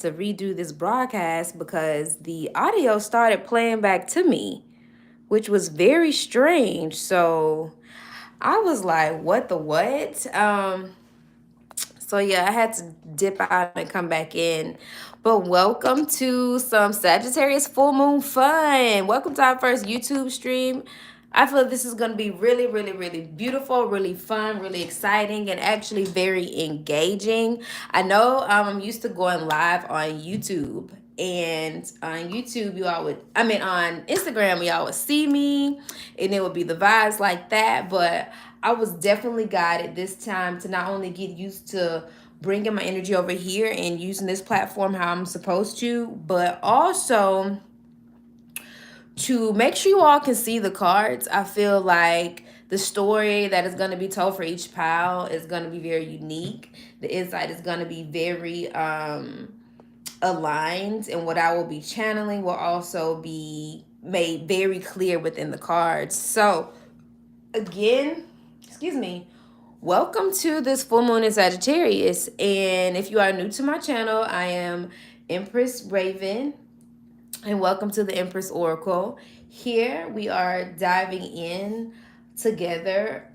to redo this broadcast because the audio started playing back to me, which was very strange. So I was like, what the what? So yeah, I had to dip out and come back in. But welcome to some Sagittarius full moon fun. Welcome to our first YouTube stream. I feel this is going to be really, really, really beautiful, really fun, really exciting, and actually very engaging. I know I'm used to going live on YouTube. And on YouTube, you all would, I mean, on Instagram, y'all would see me and it would be the vibes like that. But I was definitely guided this time to not only get used to bringing my energy over here and using this platform how I'm supposed to, but also to make sure you all can see the cards. I feel like the story that is going to be told for each pile is going to be very unique. The insight is going to be very aligned, and what I will be channeling will also be made very clear within the cards. So, again, excuse me, welcome to this full moon in Sagittarius. And if you are new to my channel, I am Empress Raven, and welcome to the Empress Oracle. Here we are diving in together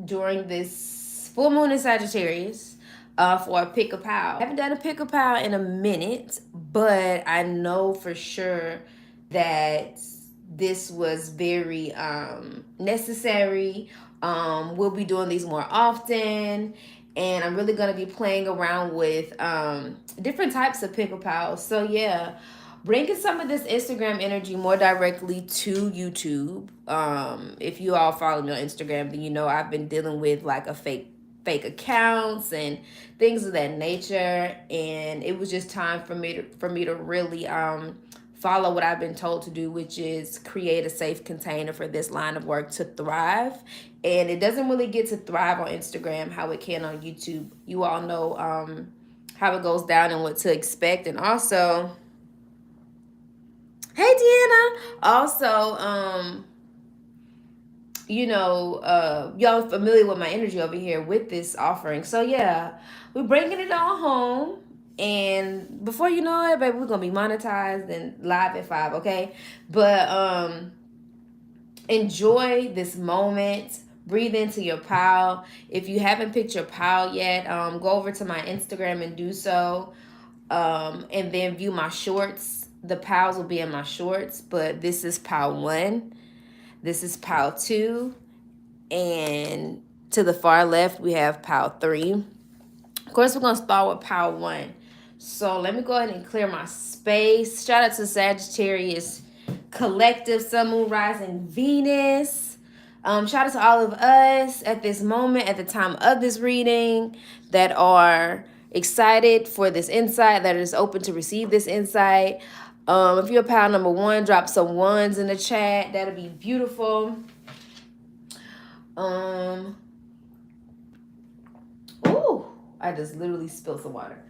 during this full moon in Sagittarius for a pick a pile. I haven't done a pick a pile in a minute, but I know for sure that this was very necessary. We'll be doing these more often, and I'm really going to be playing around with different types of pick a piles. So yeah, bringing some of this Instagram energy more directly to YouTube. If you all follow me on Instagram, then you know I've been dealing with like a fake accounts and things of that nature, and it was just time for me to really follow what I've been told to do, which is create a safe container for this line of work to thrive. And it doesn't really get to thrive on Instagram how it can on YouTube. You all know how it goes down and what to expect. And also, hey Deanna. Also, y'all familiar with my energy over here with this offering. So yeah, we're bringing it all home. And before you know it, baby, we're gonna be monetized and live at 5, okay? But enjoy this moment. Breathe into your pile. If you haven't picked your pile yet, go over to my Instagram and do so. And then view my shorts. The piles will be in my shorts, but this is pile 1. This is pile 2. And to the far left, we have pile 3. Of course, we're going to start with pile 1. So let me go ahead and clear my space. Shout out to Sagittarius Collective, Sun, Moon, Rising, Venus. Shout out to all of us at this moment, at the time of this reading, that are excited for this insight, that is open to receive this insight. If you're pile number 1, drop some ones in the chat. That'll be beautiful. Ooh, I just literally spilled some water.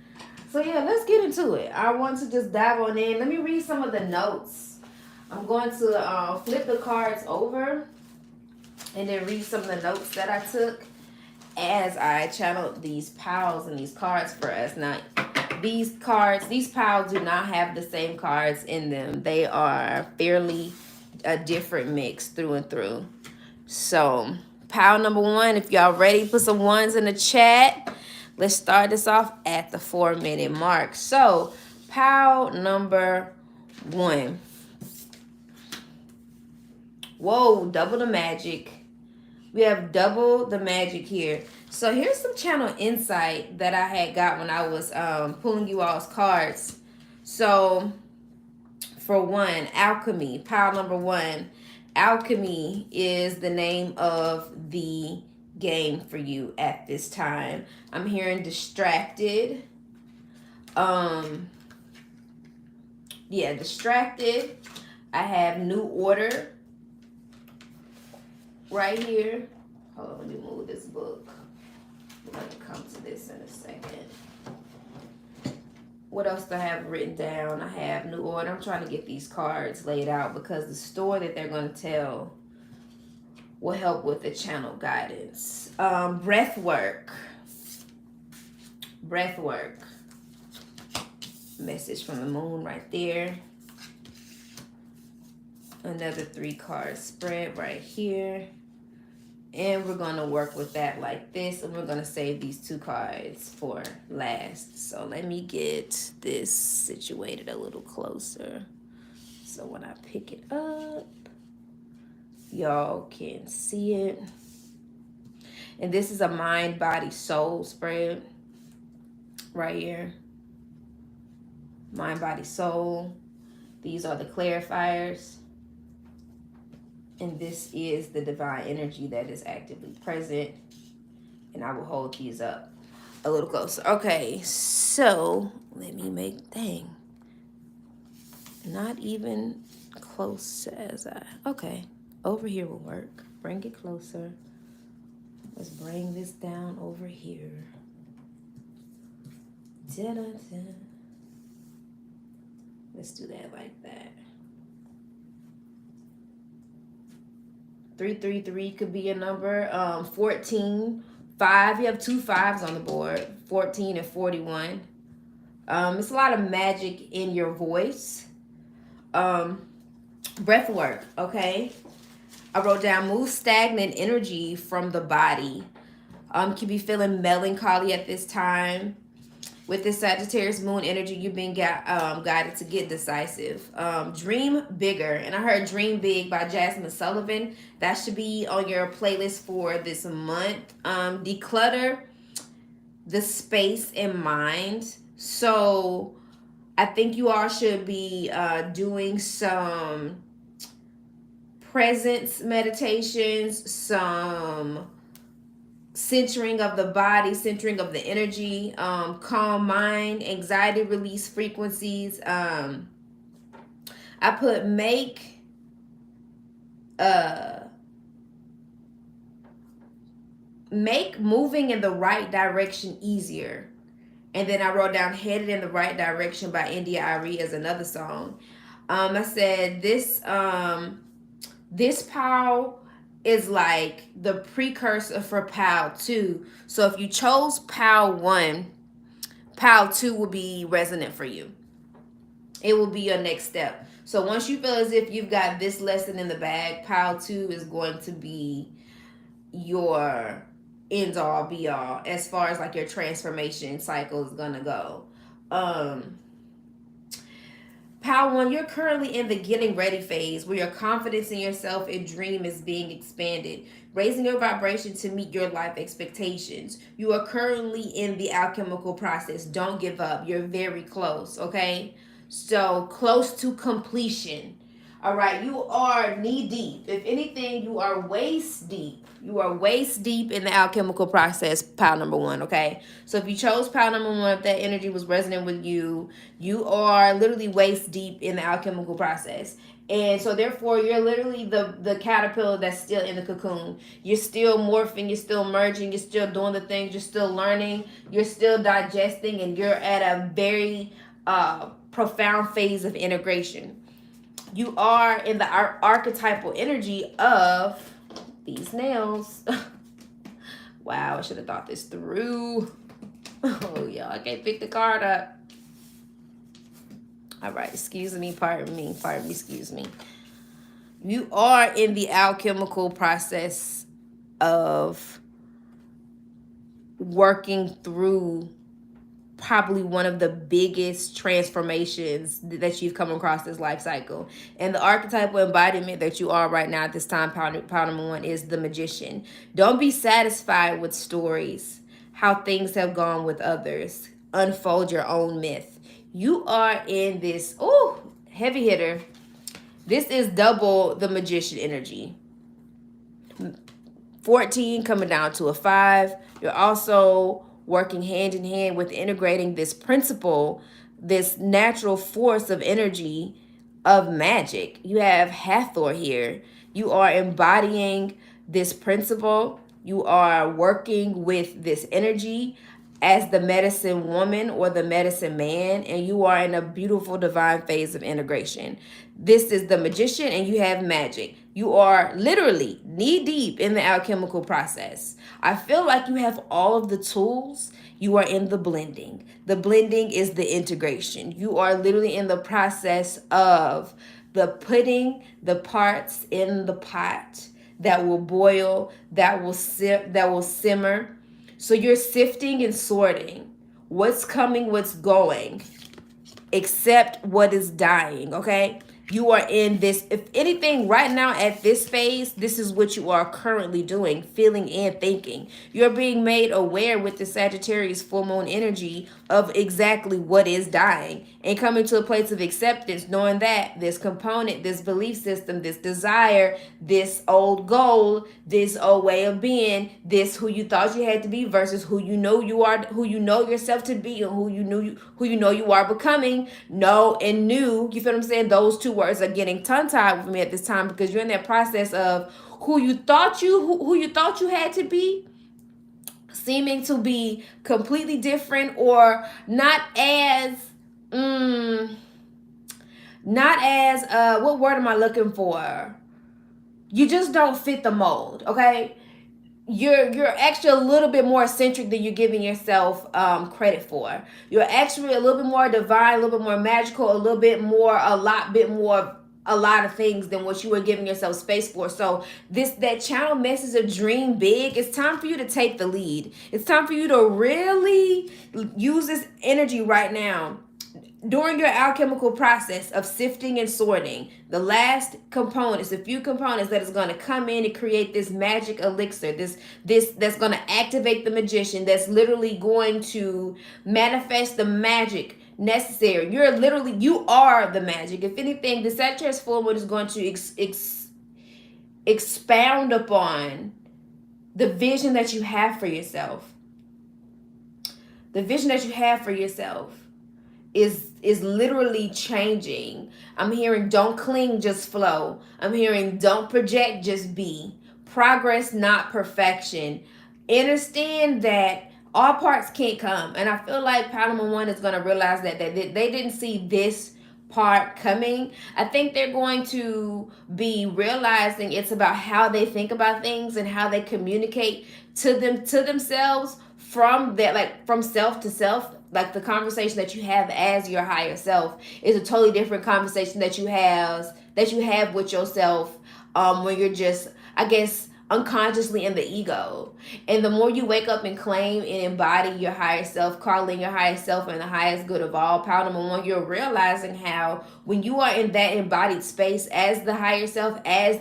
So yeah, let's get into it. I want to just dive on in. Let me read some of the notes. I'm going to flip the cards over and then read some of the notes that I took as I channeled these piles and these cards for us. Now, these piles do not have the same cards in them. They are fairly a different mix through and through. So, pile number 1, if y'all ready, put some ones in the chat. Let's start this off at the 4-minute mark. So, pile number 1. Whoa, double the magic. We have double the magic here. So here's some channel insight that I had got when I was pulling you all's cards. So for 1, alchemy, pile number 1. Alchemy is the name of the game for you at this time. I'm hearing distracted. Distracted. I have new order right here. Hold on, let me move this book. We're going to come to this in a second. What else do I have written down? I have new order. I'm trying to get these cards laid out because the story that they're going to tell will help with the channel guidance. Breath work. Message from the moon right there. Another 3-card spread right here. And we're going to work with that like this. And we're going to save these 2 cards for last. So let me get this situated a little closer. So when I pick it up, y'all can see it. And this is a mind, body, soul spread right here. Mind, body, soul. These are the clarifiers. And this is the divine energy that is actively present. And I will hold these up a little closer. Okay, so let me make, dang. Not even close as I, okay. Over here will work. Bring it closer. Let's bring this down over here. Da-da-da. Let's do that like that. 333 could be a number. 14, 5. You have 2 5s on the board. 14 and 41. It's a lot of magic in your voice. Breath work, okay? I wrote down move stagnant energy from the body. Can be feeling melancholy at this time. With this Sagittarius moon energy, you've been guided to get decisive. Dream bigger. And I heard Dream Big by Jasmine Sullivan. That should be on your playlist for this month. Declutter the space and mind. So I think you all should be doing some presence meditations, some centering of the body, centering of the energy, calm mind, anxiety release frequencies. I put make moving in the right direction easier. And then I wrote down Headed in the Right Direction by India Arie as another song. I said this POW is like the precursor for POW 2. So if you chose POW 1, POW 2 will be resonant for you. It will be your next step. So once you feel as if you've got this lesson in the bag, POW 2 is going to be your end all be all as far as like your transformation cycle is gonna go. POW 1, you're currently in the getting ready phase where your confidence in yourself and dream is being expanded, raising your vibration to meet your life expectations. You are currently in the alchemical process. Don't give up. You're very close, okay? So close to completion. All right, you are knee deep. If anything, you are waist deep. You are waist deep in the alchemical process, POW number 1, okay? So if you chose POW number 1, if that energy was resonant with you, you are literally waist deep in the alchemical process. And so therefore, you're literally the caterpillar that's still in the cocoon. You're still morphing, you're still merging, you're still doing the things, you're still learning, you're still digesting, and you're at a very profound phase of integration. You are in the archetypal energy of these nails. Wow, I should have thought this through. Oh, y'all, I can't pick the card up. All right, excuse me, pardon me, excuse me. You are in the alchemical process of working through probably one of the biggest transformations that you've come across this life cycle. And the archetypal embodiment that you are right now at this time, POW number 1, is the magician. Don't be satisfied with stories, how things have gone with others. Unfold your own myth. You are in this, heavy hitter. This is double the magician energy. 14 coming down to a 5. You're also working hand in hand with integrating this principle, this natural force of energy of magic. You have Hathor here. You are embodying this principle. You are working with this energy as the medicine woman or the medicine man, and you are in a beautiful divine phase of integration. This is the magician, and you have magic. You are literally knee deep in the alchemical process. I feel like you have all of the tools. You are in the blending. The blending is the integration. You are literally in the process of the putting the parts in the pot that will boil, that will simmer. So you're sifting and sorting what's coming, what's going, accept what is dying, okay? You are in this, if anything, right now at this phase, this is what you are currently doing, feeling and thinking. You're being made aware with the Sagittarius full moon energy of exactly what is dying and coming to a place of acceptance, knowing that this component, this belief system, this desire, this old goal, this old way of being, this who you thought you had to be versus who you know you are, who you know yourself to be, and who you know you are becoming. Know and new, you feel what I'm saying? Those two words are getting tongue tied with me at this time because you're in that process of who you thought you had to be, seeming to be completely different or not as what word am I looking for? You just don't fit the mold, okay? You're actually a little bit more eccentric than you're giving yourself credit for. You're actually a little bit more divine, a little bit more magical, a lot of things than what you were giving yourself space for. So that channel message of dream big. It's time for you to take the lead. It's time for you to really use this energy right now during your alchemical process of sifting and sorting. The last components, a few components that is going to come in and create this magic elixir, this that's going to activate the magician, that's literally going to manifest the magic necessary. You are the magic. If anything, the Sagittarius full moon is going to expound upon the vision that you have for yourself. The vision that you have for yourself is literally changing. I'm hearing don't cling, just flow. I'm hearing don't project, just be. Progress, not perfection. Understand that all parts can't come. And I feel like Power Number One is going to realize that they didn't see this part coming. I think they're going to be realizing it's about how they think about things and how they communicate to themselves from that, like from self to self. Like the conversation that you have as your higher self is a totally different conversation that you have with yourself when you're just, I guess, unconsciously in the ego. And the more you wake up and claim and embody your higher self, calling your higher self and the highest good of all, Power Number One, you're realizing how when you are in that embodied space as the higher self, as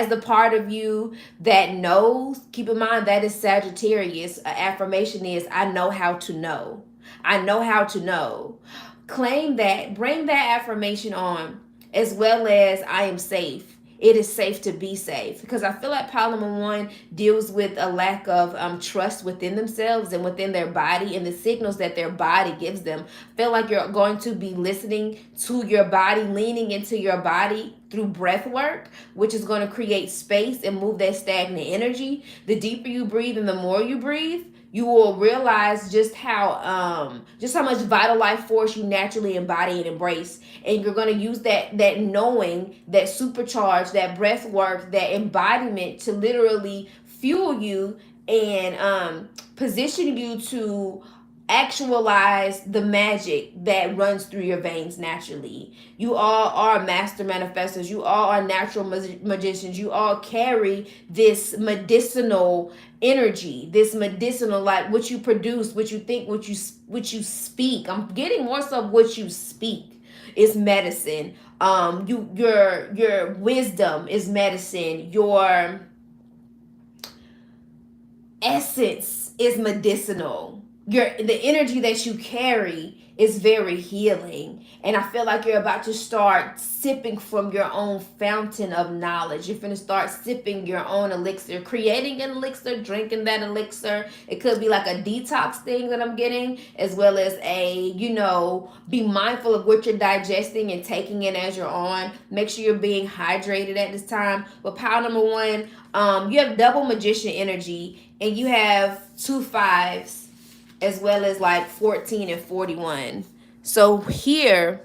the part of you that knows, keep in mind that is Sagittarius. An affirmation is I know how to know. I know how to know. Claim that, bring that affirmation on, as well as I am safe. It is safe to be safe, because I feel like Power Number One deals with a lack of trust within themselves and within their body and the signals that their body gives them. I feel like you're going to be listening to your body, leaning into your body through breath work, which is going to create space and move that stagnant energy. The deeper you breathe and the more you breathe, you will realize just how much vital life force you naturally embody and embrace. And you're going to use that knowing, that supercharge, that breath work, that embodiment to literally fuel you and position you to actualize the magic that runs through your veins naturally. You all are master manifestors. You all are natural magicians. You all carry this medicinal energy, this medicinal, like what you produce, what you think, what you speak. I'm getting more so what you speak is medicine. Your wisdom is medicine. Your essence is medicinal. The energy that you carry is very healing. And I feel like you're about to start sipping from your own fountain of knowledge. You're going to start sipping your own elixir, creating an elixir, drinking that elixir. It could be like a detox thing that I'm getting, as well as be mindful of what you're digesting and taking in as you're on. Make sure you're being hydrated at this time. But Power Number One, you have double magician energy, and you have 2 5s, as well as like 14 and 41. So here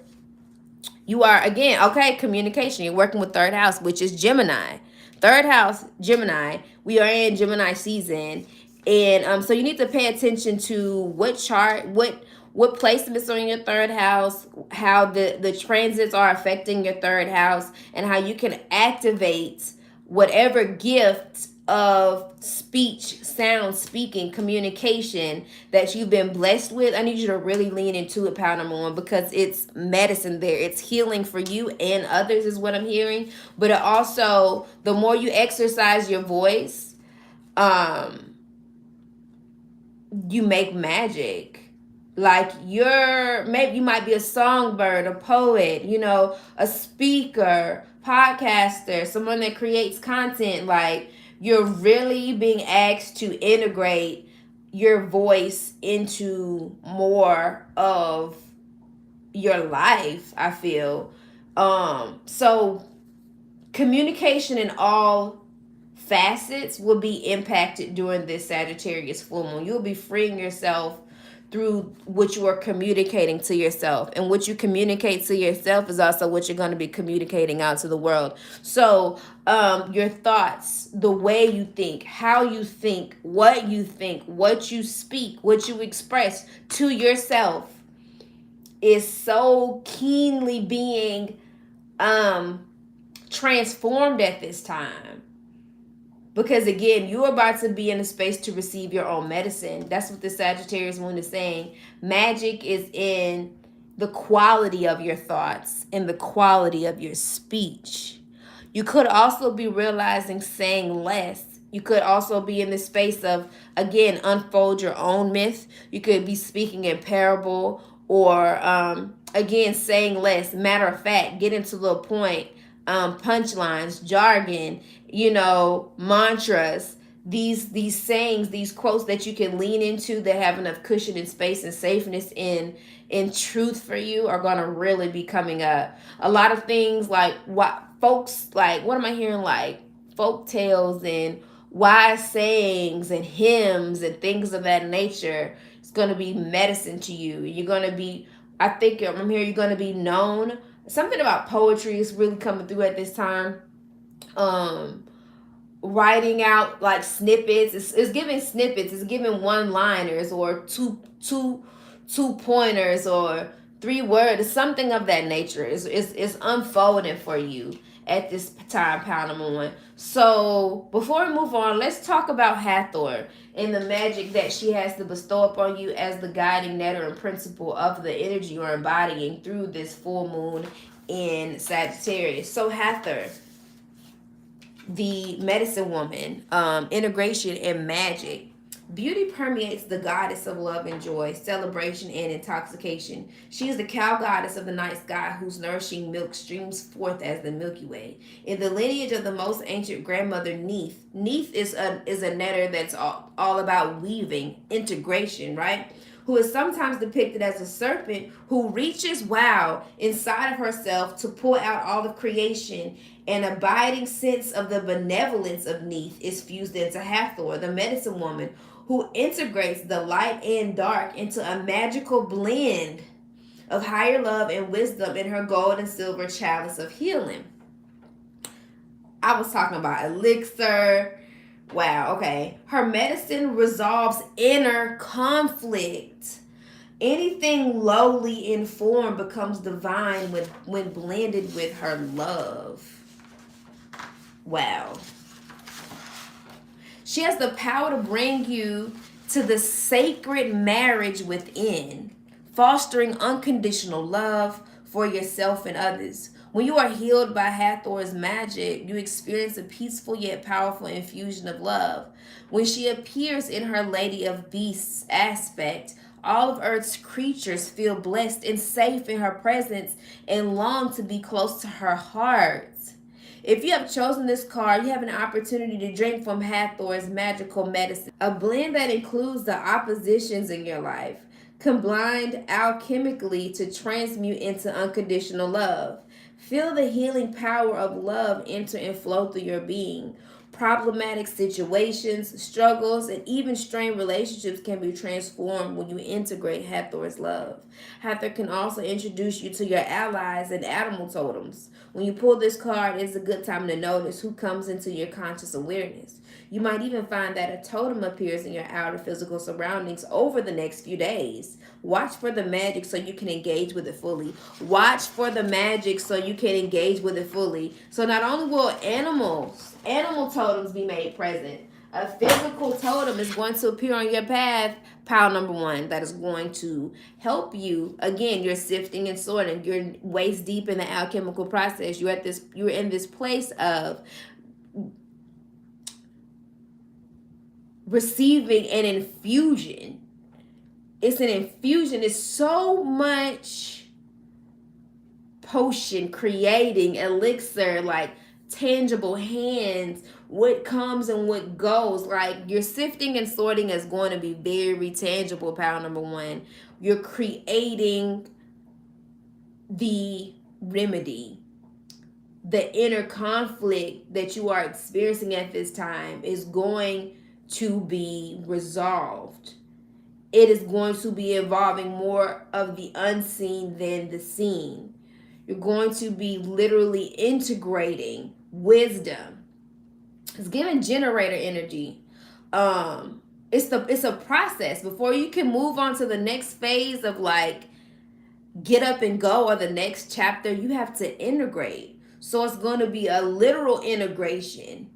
you are again, okay, communication. You're working with third house, which is Gemini. third house, Gemini. We are in Gemini season. And so you need to pay attention to what chart, what placements are in your third house, how the transits are affecting your third house, and how you can activate whatever gift of speech, sound, speaking, communication that you've been blessed with. I need you to really lean into it, power number one, because it's medicine there. It's healing for you and others is what I'm hearing. But it also, the more you exercise your voice, you make magic. Like maybe you might be a songbird, a poet, a speaker, podcaster, someone that creates content. Like, you're really being asked to integrate your voice into more of your life, I feel. So communication in all facets will be impacted during this Sagittarius full moon. You'll be freeing yourself through what you are communicating to yourself. And what you communicate to yourself is also what you're going to be communicating out to the world. So your thoughts, the way you think, how you think, what you speak, what you express to yourself is so keenly being transformed at this time. Because again, you're about to be in a space to receive your own medicine. That's what the Sagittarius moon is saying. Magic is in the quality of your thoughts and the quality of your speech. You could also be realizing saying less. You could also be in the space of, again, unfold your own myth. You could be speaking in parable or, again, saying less. Matter of fact, getting to the point. Punchlines, jargon, mantras, these sayings, these quotes that you can lean into that have enough cushion and space and safeness in truth for you are gonna really be coming up. A lot of things like what am I hearing? Like folk tales and wise sayings and hymns and things of that nature. It's gonna be medicine to you. You're gonna be, I'm here, you're gonna be known. Something about poetry is really coming through at this time. Writing out like snippets. It's giving snippets. It's giving one-liners or two pointers or 3 words. Something of that nature is unfolding for you at this time, power number one. So before we move on, let's talk about Hathor and the magic that she has to bestow upon you as the guiding netter and principle of the energy you're embodying through this full moon in Sagittarius. So Hathor, the medicine woman, integration and magic. Beauty permeates the goddess of love and joy, celebration and intoxication. She is the cow goddess of the night sky whose nourishing milk streams forth as the Milky Way. In the lineage of the most ancient grandmother Neith, Neith is a netter that's all about weaving, integration, right? Who is sometimes depicted as a serpent who reaches inside of herself to pull out all of creation. An abiding sense of the benevolence of Neith is fused into Hathor, the medicine woman, who integrates the light and dark into a magical blend of higher love and wisdom in her gold and silver chalice of healing. I was talking about elixir. Wow, okay. Her medicine resolves inner conflict. Anything lowly in form becomes divine when blended with her love. Wow. She has the power to bring you to the sacred marriage within, fostering unconditional love for yourself and others. When you are healed by Hathor's magic, you experience a peaceful yet powerful infusion of love. When she appears in her Lady of Beasts aspect, all of Earth's creatures feel blessed and safe in her presence and long to be close to her heart. If you have chosen this card, you have an opportunity to drink from Hathor's magical medicine, a blend that includes the oppositions in your life, combined alchemically to transmute into unconditional love. Feel the healing power of love enter and flow through your being. Problematic situations, struggles, and even strained relationships can be transformed when you integrate Hathor's love. Hathor can also introduce you to your allies and animal totems. When you pull this card, it's a good time to notice who comes into your conscious awareness. You might even find that a totem appears in your outer physical surroundings over the next few days. Watch for the magic so you can engage with it fully. Watch for the magic so you can engage with it fully. So not only will animal totems be made present, a physical totem is going to appear on your path, pile number one, that is going to help you. Again, you're sifting and sorting. You're waist deep in the alchemical process. You're in this place of receiving an infusion. It's an infusion. It's so much potion, creating elixir, like tangible hands, what comes and what goes. Like, your sifting and sorting is going to be very tangible, pile number one. You're creating the remedy. The inner conflict that you are experiencing at this time is going to be resolved. It is going to be involving more of the unseen than the seen. You're going to be literally integrating wisdom. It's giving generator energy. It's a process before you can move on to the next phase of like get up and go, or the next chapter. You have to integrate. So it's going to be a literal integration.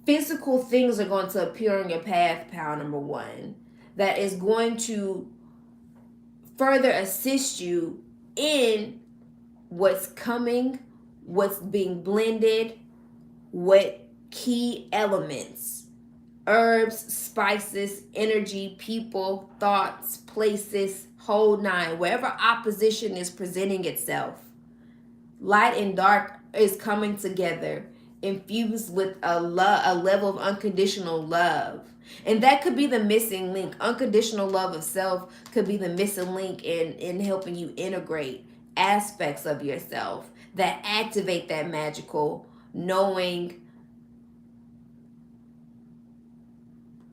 Physical things are going to appear on your path, pile number one, that is going to further assist you in what's coming, what's being blended, what key elements, herbs, spices, energy, people, thoughts, places, whole nine, wherever opposition is presenting itself. Light and dark is coming together, infused with a level of unconditional love. And that could be the missing link. Unconditional love of self could be the missing link in helping you integrate aspects of yourself that activate that magical knowing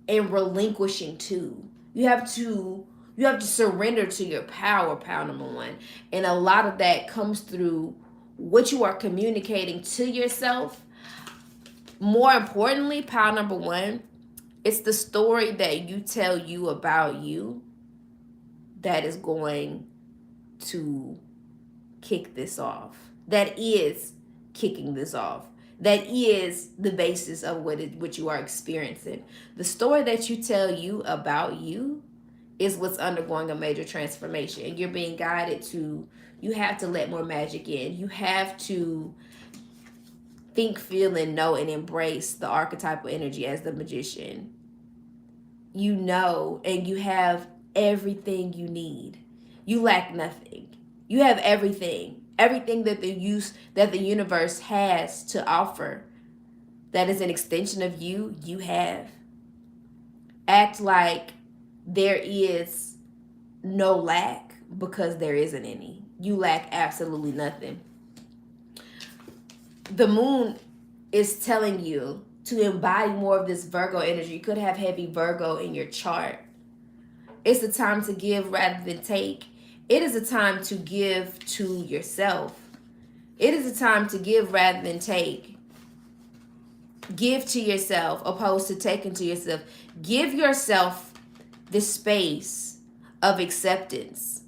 and relinquishing too. You have to surrender to your power, pile number one. And a lot of that comes through what you are communicating to yourself. More importantly, pile number one, it's the story that you tell you about you that is going to kick this off. That is kicking this off. That is the basis of what you are experiencing. The story that you tell you about you is what's undergoing a major transformation. And you're being guided to, you have to let more magic in. You have to think, feel, and know and embrace the archetypal energy as the magician. You know, and you have everything you need. You lack nothing. You have everything. Everything that the universe has to offer that is an extension of you, you have. Act like there is no lack, because there isn't any. You lack absolutely nothing. The moon is telling you to embody more of this Virgo energy. You could have heavy Virgo in your chart. It's a time to give rather than take. It is a time to give to yourself. It is a time to give rather than take. Give to yourself opposed to taking to yourself. Give yourself the space of acceptance.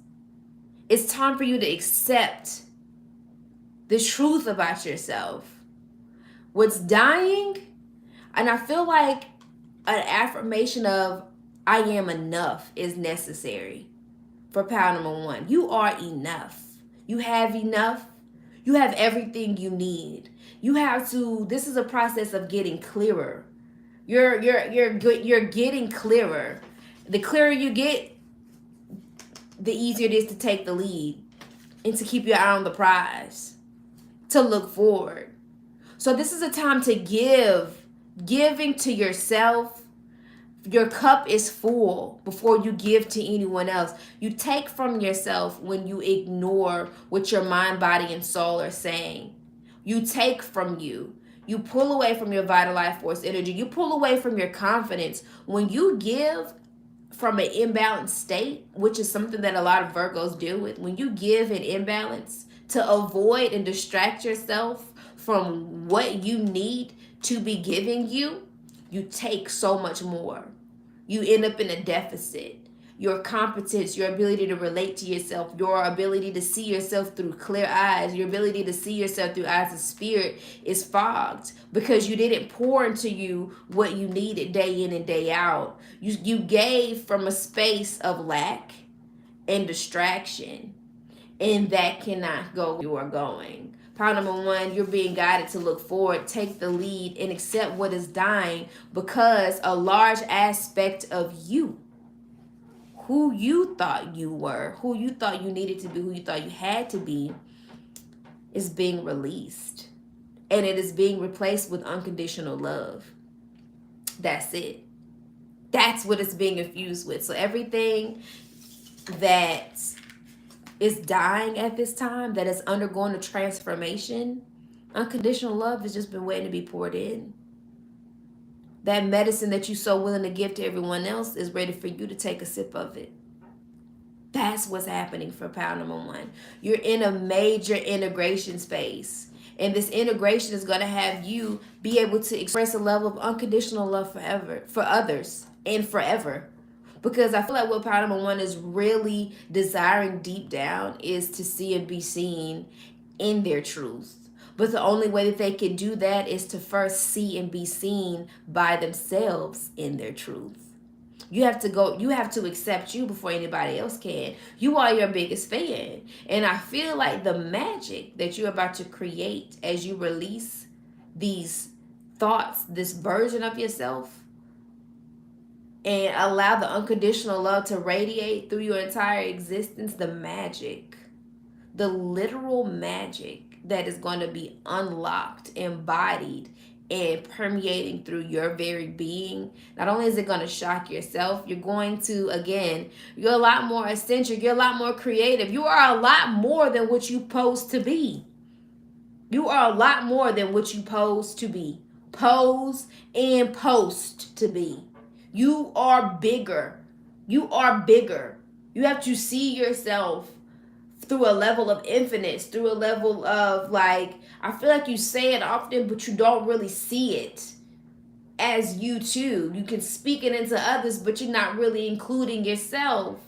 It's time for you to accept the truth about yourself. What's dying, and I feel like an affirmation of I am enough is necessary for pile number one. You are enough. You have enough. You have everything you need. You have to, this is a process of getting clearer. You're getting clearer. The clearer you get, the easier it is to take the lead and to keep your eye on the prize, to look forward. So this is a time to give, giving to yourself. Your cup is full before you give to anyone else. You take from yourself when you ignore what your mind, body, and soul are saying. You take from you. You pull away from your vital life force energy. You pull away from your confidence. When you give from an imbalanced state, which is something that a lot of Virgos deal with, when you give an imbalance to avoid and distract yourself from what you need to be giving you, you take so much more. You end up in a deficit. Your competence, your ability to relate to yourself, your ability to see yourself through clear eyes, your ability to see yourself through eyes of spirit is fogged because you didn't pour into you what you needed day in and day out. You gave from a space of lack and distraction, and that cannot go where you are going. Power number one, you're being guided to look forward, take the lead, and accept what is dying because a large aspect of you, who you thought you were, who you thought you needed to be, who you thought you had to be, is being released. And it is being replaced with unconditional love. That's it. That's what it's being infused with. So everything that is dying at this time, that is undergoing a transformation, unconditional love has just been waiting to be poured in. That medicine that you're so willing to give to everyone else is ready for you to take a sip of it. That's what's happening for power number one. You're in a major integration space. And this integration is going to have you be able to express a level of unconditional love forever, for others, and forever. Because I feel like what power number one is really desiring deep down is to see and be seen in their truth. But the only way that they can do that is to first see and be seen by themselves in their truth. You have to accept you before anybody else can. You are your biggest fan. And I feel like the magic that you're about to create as you release these thoughts, this version of yourself, and allow the unconditional love to radiate through your entire existence, the magic, the literal magic that is going to be unlocked, embodied, and permeating through your very being. Not only is it going to shock yourself, you're going to, again, you're a lot more eccentric, you're a lot more creative. You are a lot more than what you pose to be. You are a lot more than what you pose to be. Pose and post to be. You are bigger. You are bigger. You have to see yourself through a level of infinite, through a level of like, I feel like you say it often, but you don't really see it as you too. You can speak it into others, but you're not really including yourself.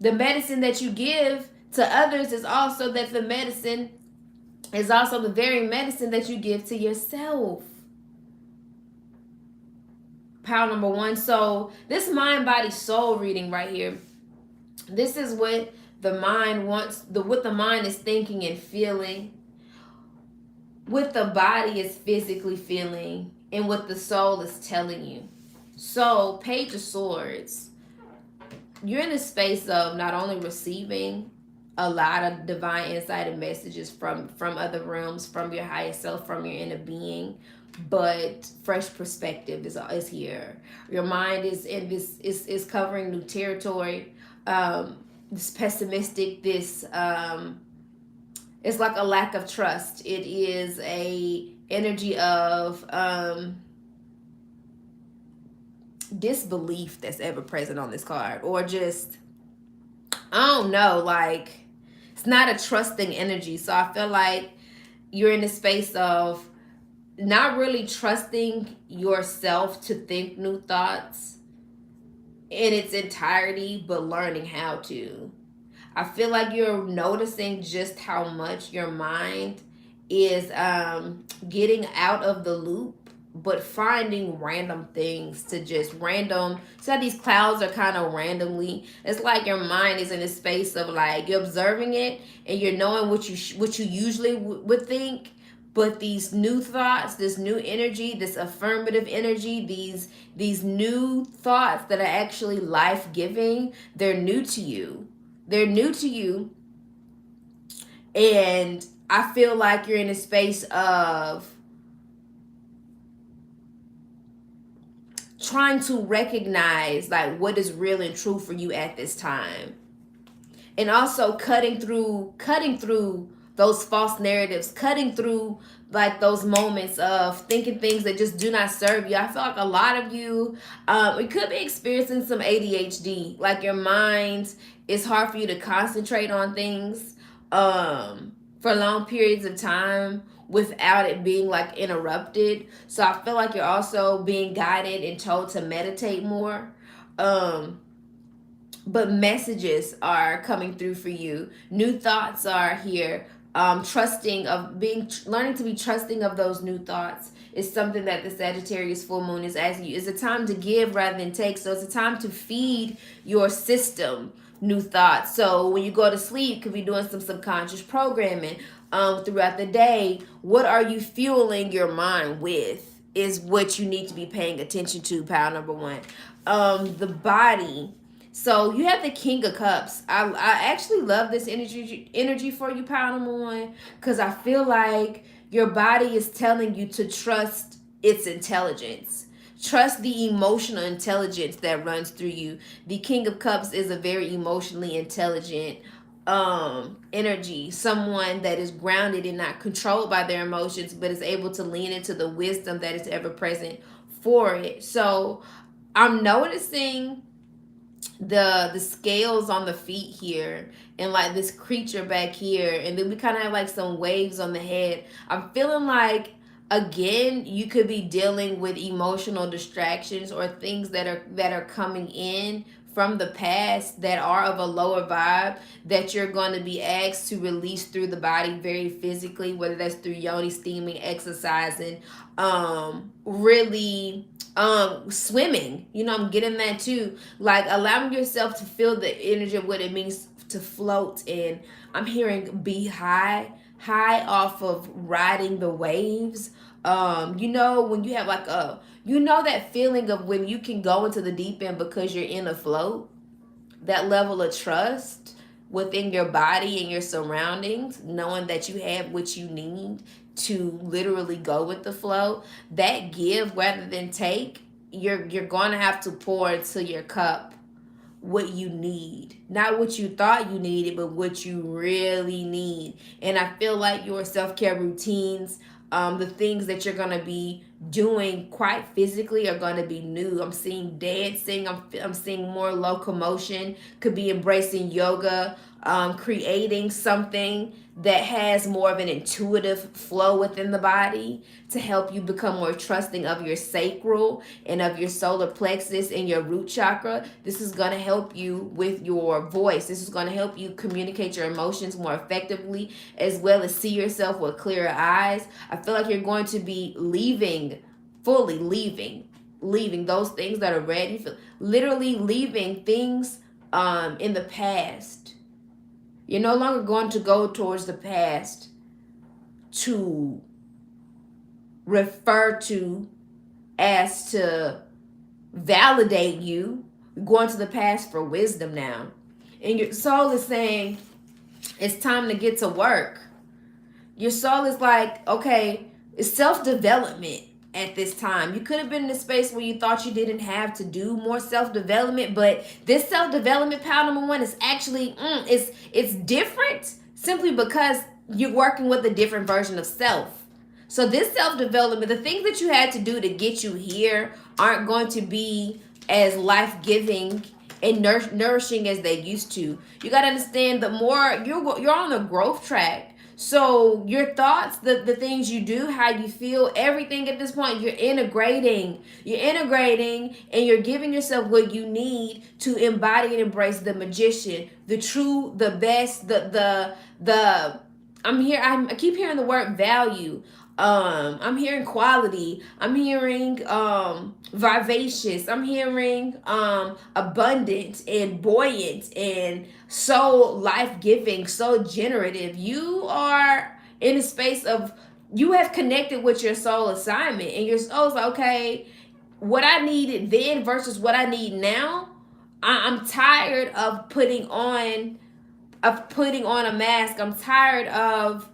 The medicine that you give to others is also the very medicine that you give to yourself. Power number one. So this mind, body, soul reading right here, this is what the mind wants, what the mind is thinking and feeling, what the body is physically feeling, and what the soul is telling you. So Page of Swords, you're in a space of not only receiving a lot of divine insight and messages from other realms, from your higher self, from your inner being, but fresh perspective is here. Your mind is covering new territory. This pessimistic, this it's like a lack of trust. It is a energy of disbelief that's ever present on this card, or just, I don't know, like it's not a trusting energy. So I feel like you're in a space of not really trusting yourself to think new thoughts in its entirety, but learning how to. I feel like you're noticing just how much your mind is getting out of the loop, but finding random things to just random. So these clouds are kind of randomly. It's like your mind is in a space of like you're observing it and you're knowing what you usually would think. But these new thoughts, this new energy, this affirmative energy, these new thoughts that are actually life-giving, they're new to you. They're new to you. And I feel like you're in a space of trying to recognize like what is real and true for you at this time. And also cutting through those false narratives, cutting through like those moments of thinking things that just do not serve you. I feel like a lot of you, it could be experiencing some ADHD. Like your mind, it's hard for you to concentrate on things for long periods of time without it being like interrupted. So I feel like you're also being guided and told to meditate more. Um, but messages are coming through for you. New thoughts are here. Trusting of being learning to be trusting of those new thoughts is something that the Sagittarius full moon is asking you. It's a time to give rather than take. So it's a time to feed your system new thoughts. So when you go to sleep, you could be doing some subconscious programming throughout the day. What are you fueling your mind with? Is what you need to be paying attention to. Pile number one. The body. So you have the King of Cups. I actually love this energy for you, pile number one, because I feel like your body is telling you to trust its intelligence. Trust the emotional intelligence that runs through you. The King of Cups is a very emotionally intelligent energy, someone that is grounded and not controlled by their emotions, but is able to lean into the wisdom that is ever present for it. So I'm noticing the scales on the feet here, and like this creature back here, and then we kind of have like some waves on the head. I'm feeling like, again, you could be dealing with emotional distractions or things that are coming in from the past that are of a lower vibe, that you're going to be asked to release through the body very physically, whether that's through yoni steaming, exercising, really swimming. I'm getting that too, like allowing yourself to feel the energy of what it means to float. And I'm hearing be high off of riding the waves. When you have like that feeling of when you can go into the deep end because you're in a float, that level of trust within your body and your surroundings, knowing that you have what you need to literally go with the flow. That give rather than take, you're going to have to pour into your cup what you need, not what you thought you needed, but what you really need. And I feel like your self-care routines, the things that you're going to be doing quite physically are going to be new. I'm seeing dancing. I'm seeing more locomotion. Could be embracing yoga, creating something that has more of an intuitive flow within the body to help you become more trusting of your sacral and of your solar plexus and your root chakra. This is going to help you with your voice. This is going to help you communicate your emotions more effectively, as well as see yourself with clearer eyes. I feel like you're going to be fully leaving those things that are ready, literally leaving things in the past. You're no longer going to go towards the past to refer to as to validate you. You're going to the past for wisdom now. And your soul is saying, it's time to get to work. Your soul is like, okay, it's self-development at this time. You could have been in a space where you thought you didn't have to do more self-development, but this self-development, pile number one, is actually it's different simply because you're working with a different version of self. So this self-development, the things that you had to do to get you here aren't going to be as life-giving and nourishing as they used to. You got to understand, the more you're on the growth track. So your thoughts, the things you do, how you feel, everything at this point, you're integrating, and you're giving yourself what you need to embody and embrace the magician, the true, the best, the I keep hearing the word value. I'm hearing quality. I'm hearing vivacious. I'm hearing abundant and buoyant and so life-giving, so generative. You are in a space of, you have connected with your soul assignment, and your soul's like, okay, what I needed then versus what I need now. I'm tired of putting on a mask. I'm tired of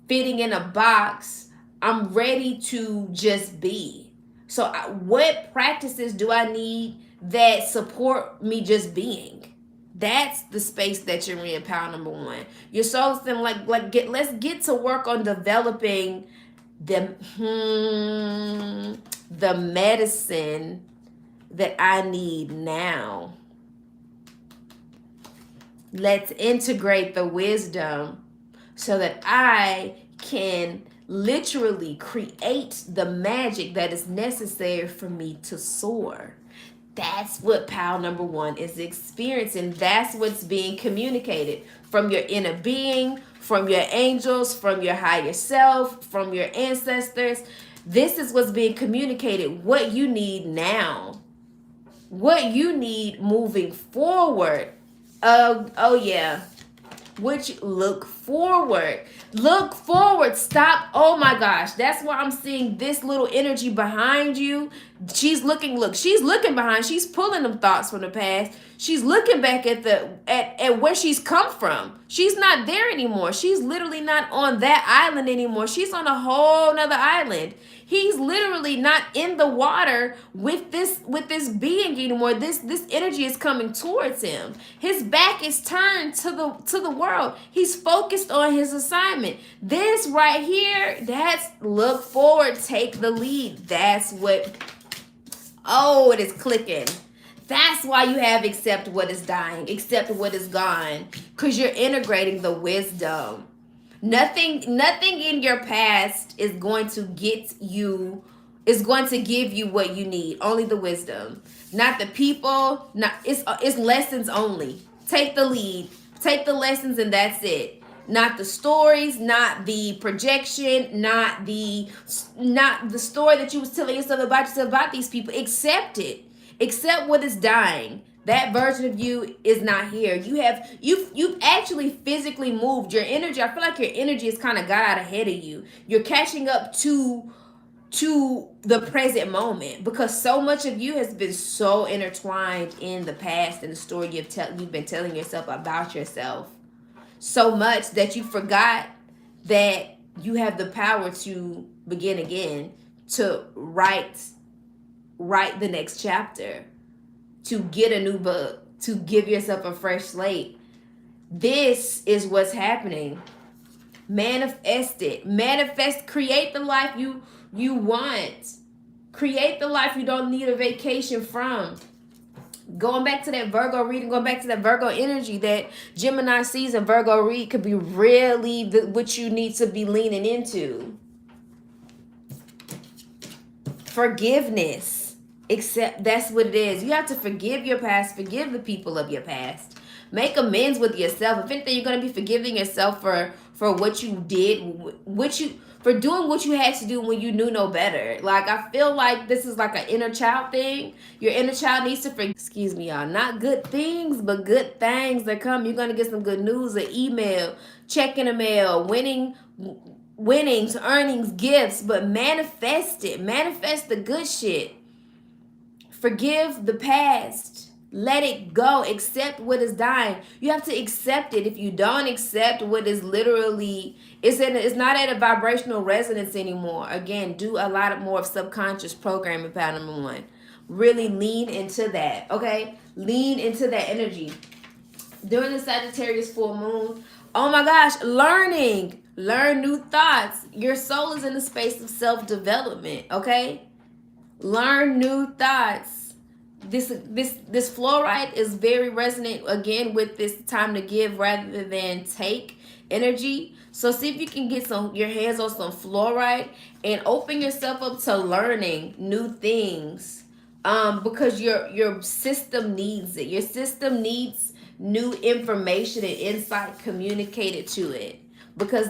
fitting in a box. I'm ready to just be. So what practices do I need that support me just being? That's the space that you're in, pile number one. Your soul is saying, let's get to work on developing the the medicine that I need now. Let's integrate the wisdom so that I can literally create the magic that is necessary for me to soar. That's what pile number one is experiencing. That's what's being communicated from your inner being, from your angels, from your higher self, from your ancestors. This is what's being communicated. What you need now, what you need moving forward. Oh yeah. Which look forward. Look forward. Stop. Oh my gosh. That's why I'm seeing this little energy behind you. She's looking behind. She's pulling them thoughts from the past. She's looking back at where she's come from. She's not there anymore. She's literally not on that island anymore. She's on a whole nother island. He's literally not in the water with this being anymore. This energy is coming towards him. His back is turned to the world. He's focused on his assignment. This right here, that's look forward, take the lead. That's what, oh, it is clicking. That's why you have accept what is dying, accept what is gone, because you're integrating the wisdom. Nothing in your past is going to give you what you need. Only the wisdom. Not the people, it's lessons only. Take the lead. Take the lessons and that's it. Not the stories, not the projection, not the story that you was telling yourself about these people. Accept it. Accept what is dying. That version of you is not here. You've actually physically moved your energy. I feel like your energy has kind of got out ahead of you. You're catching up to the present moment because so much of you has been so intertwined in the past and the story you've been telling yourself about yourself. So much that you forgot that you have the power to begin again, to write the next chapter, to get a new book, to give yourself a fresh slate. This is what's happening. Manifest it. Manifest, create the life you want. Create the life you don't need a vacation from. Going back to that Virgo reading, going back to that Virgo energy, that Gemini season Virgo read could be really what you need to be leaning into. Forgiveness. Except that's what it is. You have to forgive your past, forgive the people of your past. Make amends with yourself. If anything, you're going to be forgiving yourself for what you did, for doing what you had to do when you knew no better. Like, I feel like this is like an inner child thing. Your inner child needs to excuse me, y'all, not good things, but good things that come. You're going to get some good news, an email, check in the mail, winnings, earnings, gifts, but manifest it. Manifest the good shit. Forgive the past. Let it go. Accept what is dying. You have to accept it. If you don't accept what is literally, it's not at a vibrational resonance anymore. Again, do a lot more of subconscious programming, pattern number one. Really lean into that, okay? Lean into that energy. During the Sagittarius full moon, oh my gosh, learning. Learn new thoughts. Your soul is in the space of self-development, okay? Learn new thoughts. This fluorite is very resonant again with this time to give rather than take energy. So see if you can get your hands on some fluorite and open yourself up to learning new things. Because your system needs it. Your system needs new information and insight communicated to it. Because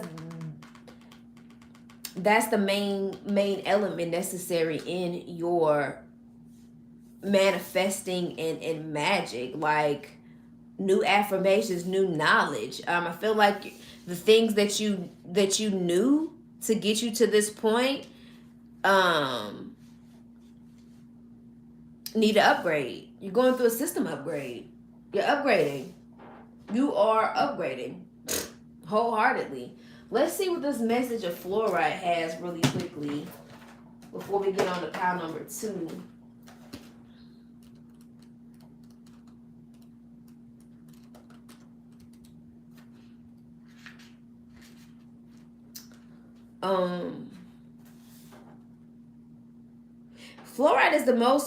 that's the main element necessary in your manifesting and magic, like new affirmations, new knowledge. I feel like the things that you knew to get you to this point need to upgrade. You're going through a system upgrade. You're upgrading. You are upgrading wholeheartedly. Let's see what this message of fluorite has really quickly before we get on to pile number 2. Um, Fluoride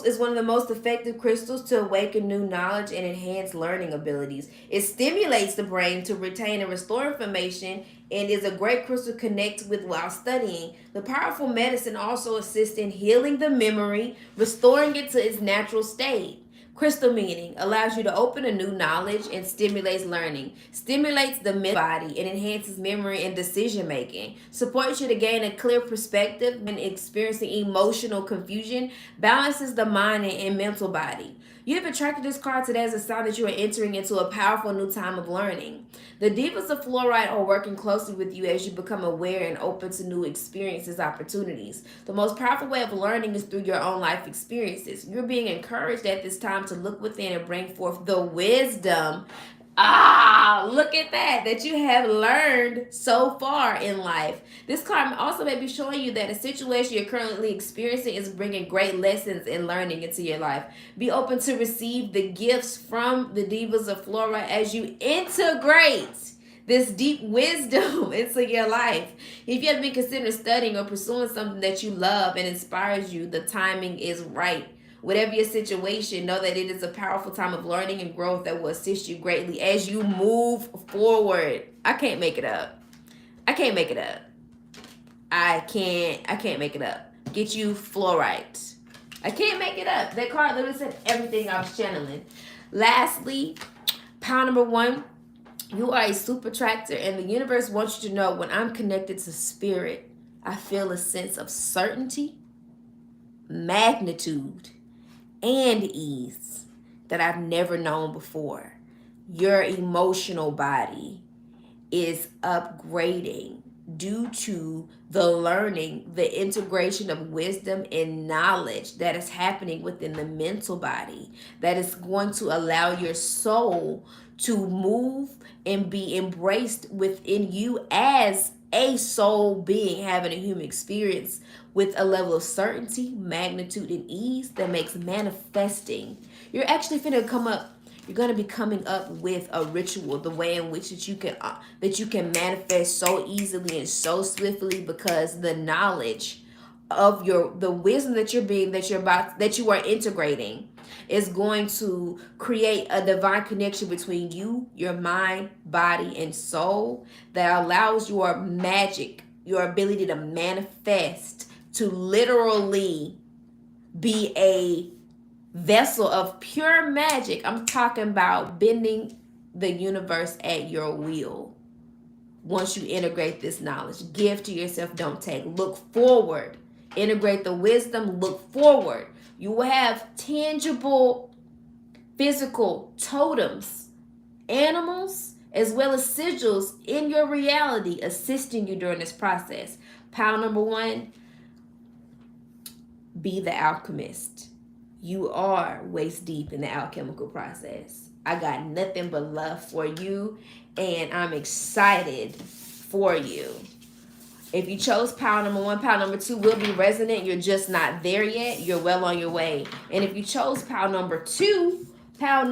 is one of the most effective crystals to awaken new knowledge and enhance learning abilities. It stimulates the brain to retain and restore information and is a great crystal to connect with while studying. The powerful medicine also assists in healing the memory, restoring it to its natural state. Crystal meaning allows you to open a new knowledge and stimulates learning, stimulates the mental body and enhances memory and decision making, supports you to gain a clear perspective when experiencing emotional confusion, balances the mind and mental body. You have attracted this card today as a sign that you are entering into a powerful new time of learning. The divas of fluoride are working closely with you as you become aware and open to new experiences, opportunities. The most powerful way of learning is through your own life experiences. You're being encouraged at this time to look within and bring forth the wisdom. Look at that you have learned so far in life. This card also may be showing you that a situation you're currently experiencing is bringing great lessons and learning into your life. Be open to receive the gifts from the divas of flora as you integrate this deep wisdom into your life. If you have been considering studying or pursuing something that you love and inspires you, the timing is right. Whatever your situation, know that it is a powerful time of learning and growth that will assist you greatly as you move forward. I can't make it up. I can't make it up. I can't make it up. Get you fluorite. I can't make it up. That card literally said everything I was channeling. Lastly, power number 1. You are a super attractor, and the universe wants you to know when I'm connected to spirit, I feel a sense of certainty, magnitude, and ease that I've never known before. Your emotional body is upgrading due to the learning, the integration of wisdom and knowledge that is happening within the mental body that is going to allow your soul to move and be embraced within you as a soul being having a human experience with a level of certainty, magnitude, and ease that makes manifesting. You're actually finna come up. You're gonna be coming up with a ritual, the way in which that you can manifest so easily and so swiftly because the knowledge of the wisdom that you are integrating is going to create a divine connection between you, your mind, body, and soul that allows your magic, your ability to manifest, to literally be a vessel of pure magic. I'm talking about bending the universe at your will. Once you integrate this knowledge, give to yourself, don't take. Look forward. Integrate the wisdom, look forward. You will have tangible, physical totems, animals, as well as sigils in your reality assisting you during this process. Power number 1, be the alchemist. You are waist deep in the alchemical process. I got nothing but love for you, and I'm excited for you. If you chose power number 1, power number 2 will be resonant. You're just not there yet. You're well on your way. And if you chose power number 2, power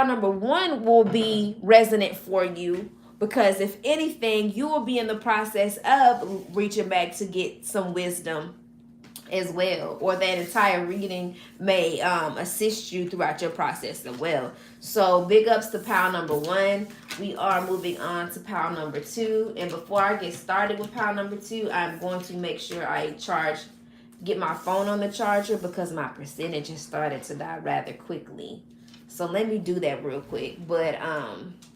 number 1 will be resonant for you because if anything, you will be in the process of reaching back to get some wisdom as well, or that entire reading may assist you throughout your process as well. So big ups to power number 1. We are moving on to power number 2, and before I get started with power number 2, I'm going to make sure I get my phone on the charger because my percentage has started to die rather quickly. So let me do that real quick. But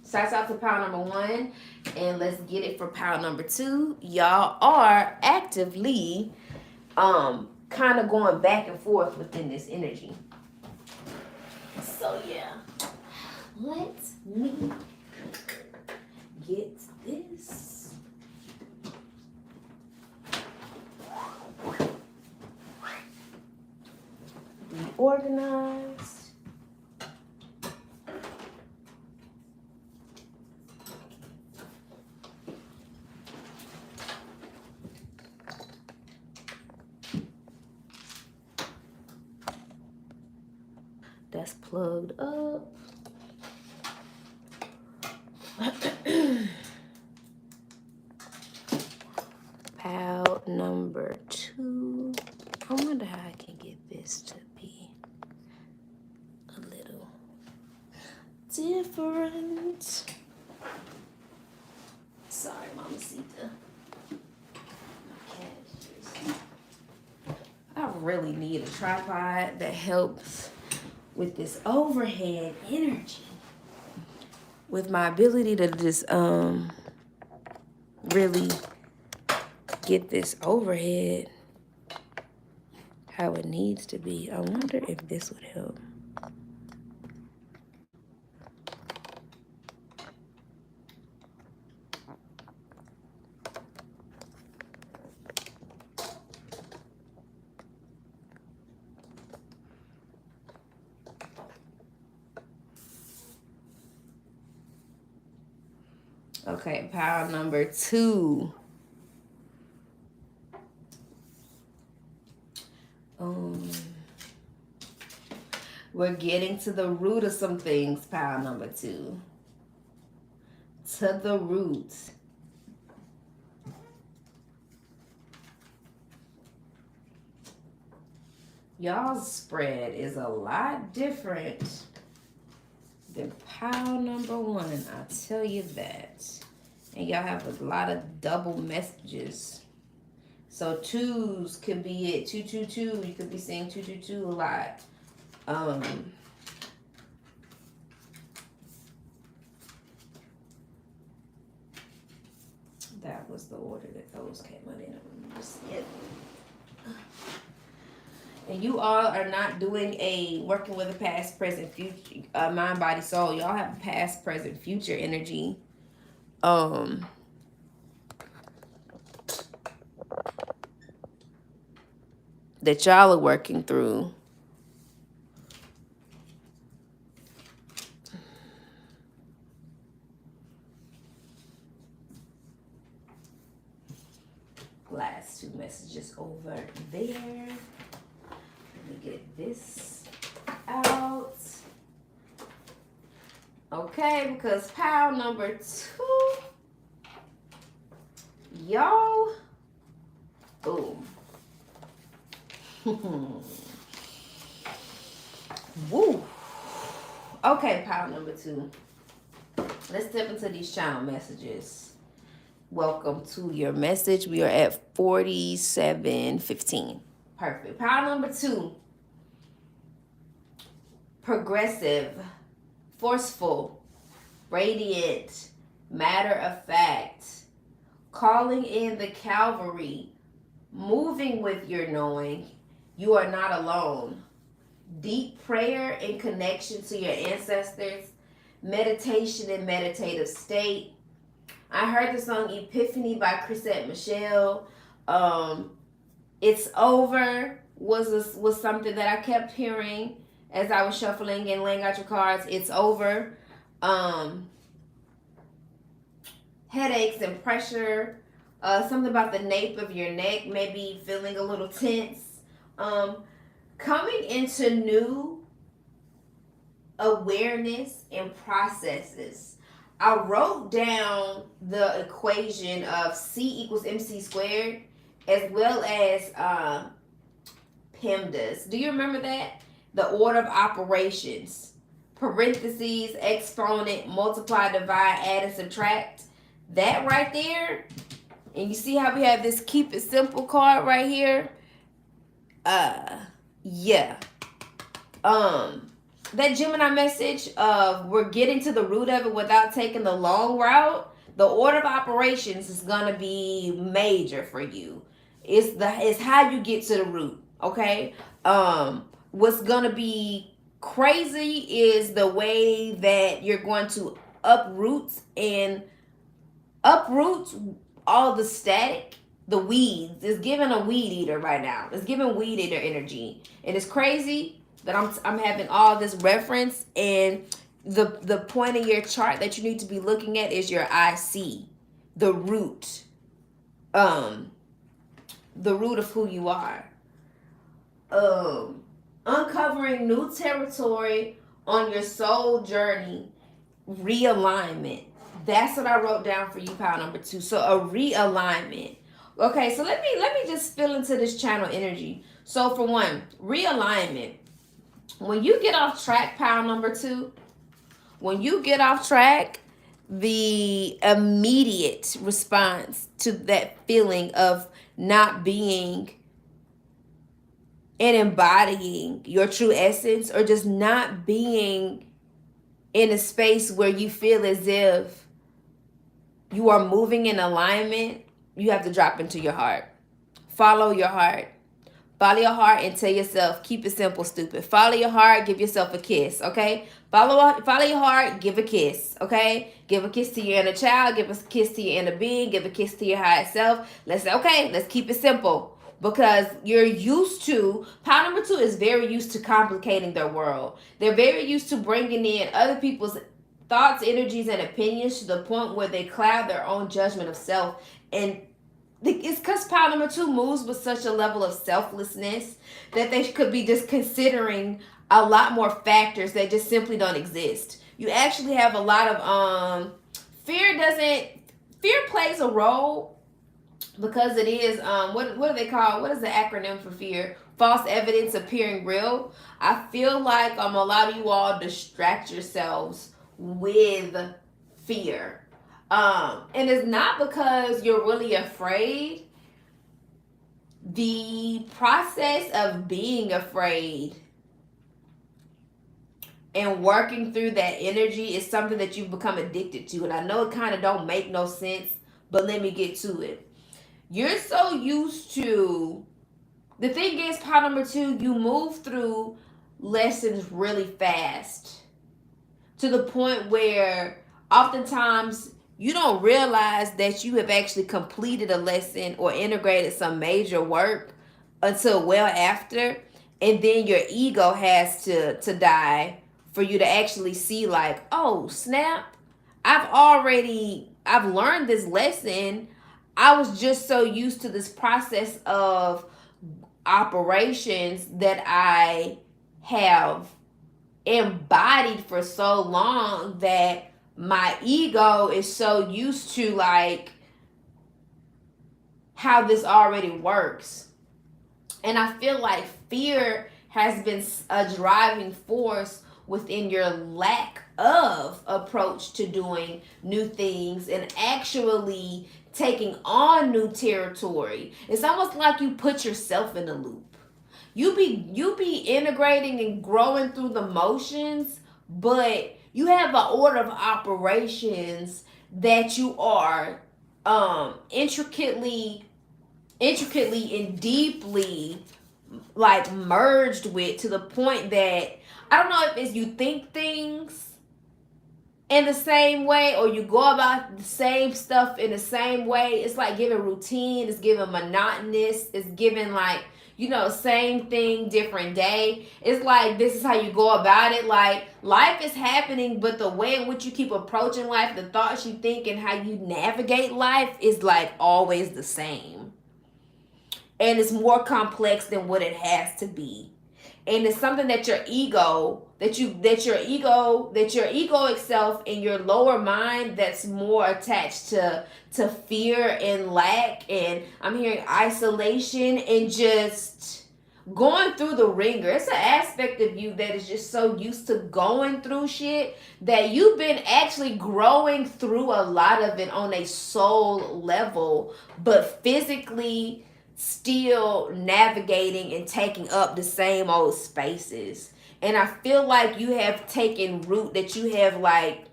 shouts out to power number 1, and let's get it for power number 2. Y'all are actively kind of going back and forth within this energy. So yeah, let me get this. Be organized. That's plugged up. Pile number 2. I wonder how I can get this to be a little different. Sorry, Mamacita. I really need a tripod that helps with this overhead energy. With my ability to just really get this overhead how it needs to be. I wonder if this would help. Okay, pile number 2. We're getting to the root of some things, pile number 2. To the root. Y'all's spread is a lot different than pile number 1, I'll tell you that. And y'all have a lot of double messages. So 2s could be it. 222. You could be saying 222 a lot. That was the order that those came out in. And you all are not doing a working with a past, present, future, mind, body, soul. Y'all have a past, present, future energy. That y'all are working through. Last 2 messages over there. Let me get this out. Okay, because pile number 2, y'all, boom. Woo. Okay, pile number 2. Let's step into these channel messages. Welcome to your message. We are at 47:15. Perfect. Pile number 2. Progressive, forceful, radiant, matter of fact, calling in the cavalry, moving with your knowing. You are not alone. Deep prayer and connection to your ancestors, meditation and meditative state. I heard the song Epiphany by Chrisette Michelle. It's Over was something that I kept hearing as I was shuffling and laying out your cards. It's over. Headaches and pressure. Something about the nape of your neck, maybe feeling a little tense. Coming into new awareness and processes. I wrote down the equation of C equals MC squared as well as PEMDAS. Do you remember that? The order of operations. Parentheses, exponent, multiply, divide, add, and subtract. That right there. And you see how we have this keep it simple card right here? Yeah. That Gemini message of we're getting to the root of it without taking the long route, the order of operations is gonna be major for you. It's how you get to the root, okay? What's gonna be crazy is the way that you're going to uproot all the static, the weeds. It's giving a weed eater right now. It's giving weed eater energy, and it's crazy that I'm having all this reference, and the point in your chart that you need to be looking at is your IC, the root of who you are. Uncovering new territory on your soul journey, realignment. That's what I wrote down for you, pile number 2. So a realignment. Okay, so let me just fill into this channel energy. So for one, realignment. When you get off track, pile number two, when you get off track, the immediate response to that feeling of not being and embodying your true essence, or just not being in a space where you feel as if you are moving in alignment, you have to drop into your heart. Follow your heart. Follow your heart and tell yourself, keep it simple, stupid. Follow your heart, give yourself a kiss, okay? Follow your heart, give a kiss, okay? Give a kiss to your inner child, give a kiss to your inner being, give a kiss to your higher self. Let's say, okay, let's keep it simple. Because you're used to, pile number two is very used to complicating their world. They're very used to bringing in other people's thoughts, energies, and opinions to the point where they cloud their own judgment of self. And it's because pile number two moves with such a level of selflessness that they could be just considering a lot more factors that just simply don't exist. You actually have a lot of fear plays a role, because it is what do they call, what is the acronym for fear? False evidence appearing real. I feel like a lot of you all distract yourselves with fear. And it's not because you're really afraid. The process of being afraid and working through that energy is something that you've become addicted to. And I know it kind of don't make no sense, but let me get to it. You're so used to, the thing is, part number two, you move through lessons really fast to the point where oftentimes you don't realize that you have actually completed a lesson or integrated some major work until well after. And then your ego has to die for you to actually see, like, oh, snap, I've learned this lesson. I was just so used to this process of operations that I have embodied for so long that my ego is so used to, like, how this already works. And I feel like fear has been a driving force within your lack of approach to doing new things and actually taking on new territory. It's almost like you put yourself in a loop. You be integrating and growing through the motions, but you have an order of operations that you are intricately and deeply, like, merged with, to the point that I don't know if it's you think things in the same way or you go about the same stuff in the same way. It's like giving routine, it's giving monotonous, it's giving, like, same thing, different day. It's like this is how you go about it. Like, life is happening, but the way in which you keep approaching life, the thoughts you think, and how you navigate life is, like, always the same. And it's more complex than what it has to be. And it's something that your egoic self in your lower mind, that's more attached to fear and lack, and I'm hearing isolation and just going through the ringer. It's an aspect of you that is just so used to going through shit that you've been actually growing through a lot of it on a soul level, but physically still navigating and taking up the same old spaces. And I feel like you have taken root, that you have, like,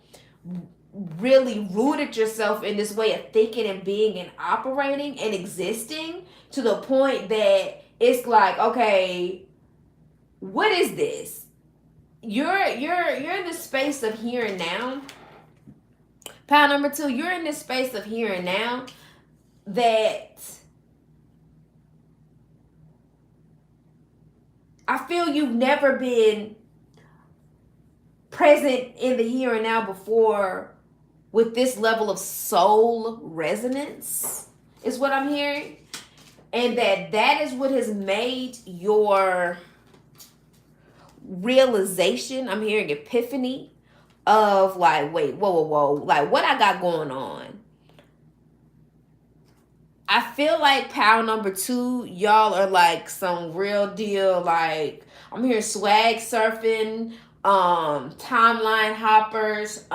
really rooted yourself in this way of thinking and being and operating and existing, to the point that it's like, okay, what is this? You're in the space of here and now. Pile number two, you're in this space of here and now that I feel you've never been present in the here and now before with this level of soul resonance, is what I'm hearing. And that is what has made your realization, I'm hearing epiphany, of, like, wait, whoa, like, what I got going on. I feel like pile number 2, y'all are like some real deal. Like, I'm here swag surfing, timeline hoppers.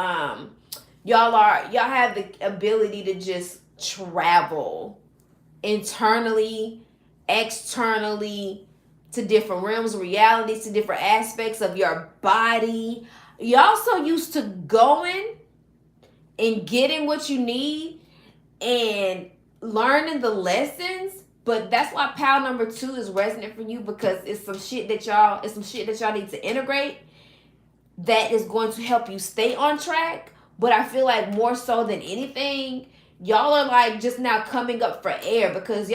Y'all have the ability to just travel internally, externally, to different realms, realities, to different aspects of your body. Y'all so used to going and getting what you need and learning the lessons, but that's why pile number 2 is resonant for you, because it's some shit that y'all need to integrate that is going to help you stay on track. But I feel like more so than anything, y'all are like just now coming up for air, because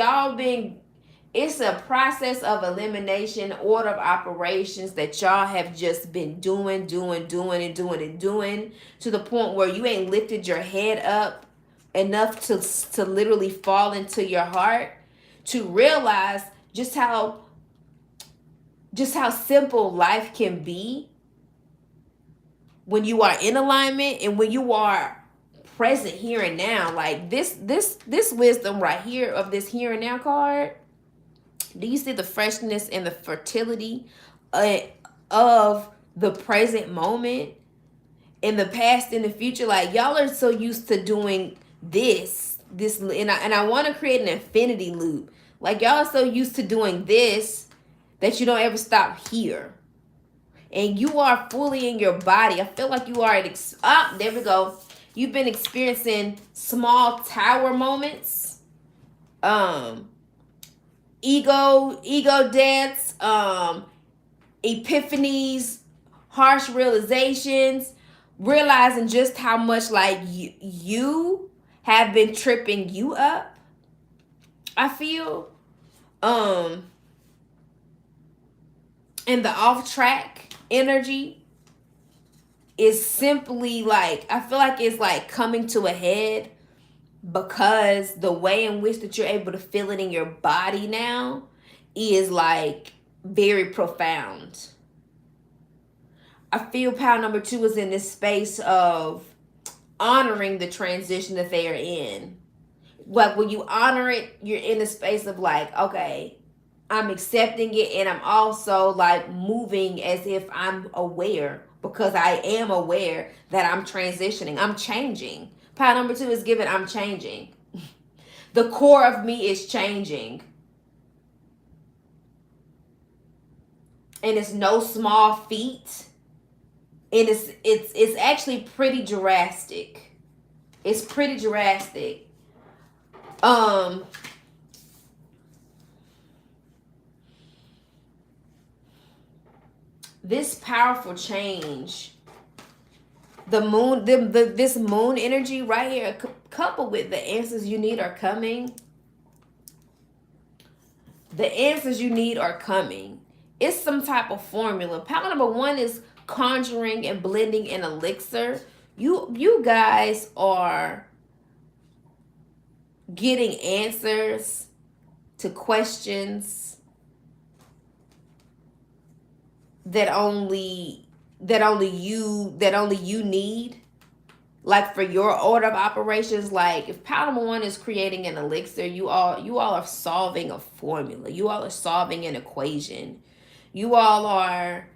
it's a process of elimination, order of operations that y'all have just been doing to the point where you ain't lifted your head up enough to literally fall into your heart to realize just how simple life can be when you are in alignment and when you are present here and now. Like this wisdom right here of this here and now card. Do you see the freshness and the fertility of the present moment, in the past, in the future? Like, y'all are so used to doing this, and I want to create an infinity loop. Like, y'all are so used to doing this that you don't ever stop here. And you are fully in your body. I feel like you are there we go. You've been experiencing small tower moments. Ego deaths, epiphanies, harsh realizations, realizing just how much like you have been tripping you up. I feel and the off track energy is simply like, I feel like it's like coming to a head, because the way in which that you're able to feel it in your body now is like very profound. I feel pile number 2 is in this space of honoring the transition that they are in. Like, when you honor it, you're in a space of like, okay, I'm accepting it, and I'm also like moving as if I'm aware, because I am aware that I'm transitioning, I'm changing. Pile number 2 is given, I'm changing. The core of me is changing. And it's no small feat. And it's actually pretty drastic. It's pretty drastic. This powerful change, the moon, this moon energy right here, coupled with the answers you need are coming. The answers you need are coming. It's some type of formula. Power number 1 is conjuring and blending an elixir. You guys are getting answers to questions that only you need, like for your order of operations. Like, if power number 1 is creating an elixir, you all are solving a formula, you all are solving an equation, you all are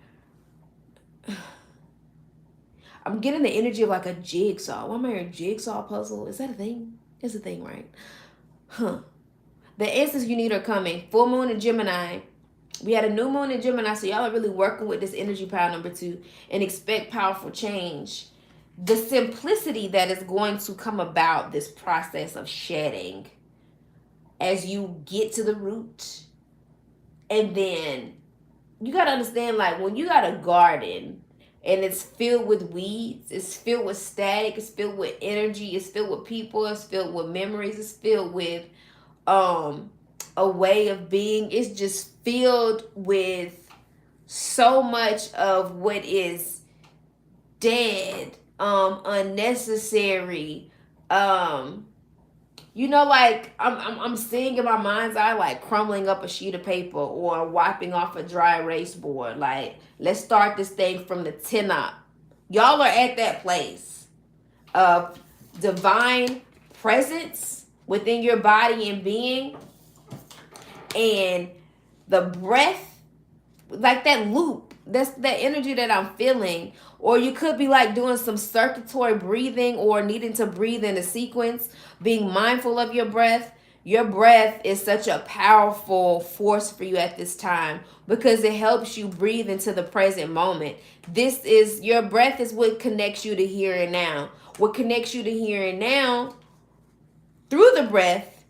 I'm getting the energy of like a jigsaw. Why am I hearing jigsaw puzzle? Is that a thing? It's a thing, right? The answers you need are coming. Full moon in Gemini. We had a new moon in Gemini, so y'all are really working with this energy pile number 2 and expect powerful change. The simplicity that is going to come about this process of shedding as you get to the root. And then you got to understand, like, when you got a garden and it's filled with weeds, it's filled with static, it's filled with energy, it's filled with people, it's filled with memories, it's filled with a way of being. It's just filled with so much of what is dead, unnecessary. Like I'm seeing in my mind's eye, like crumbling up a sheet of paper or wiping off a dry erase board. Like, let's start this thing from the 10 up. Y'all are at that place of divine presence within your body and being, and the breath, like that loop, that's that energy that I'm feeling. Or you could be like doing some circulatory breathing or needing to breathe in a sequence, being mindful of your breath. Your breath is such a powerful force for you at this time because it helps you breathe into the present moment. This is your breath is what connects you to here and now. What connects you to here and now through the breath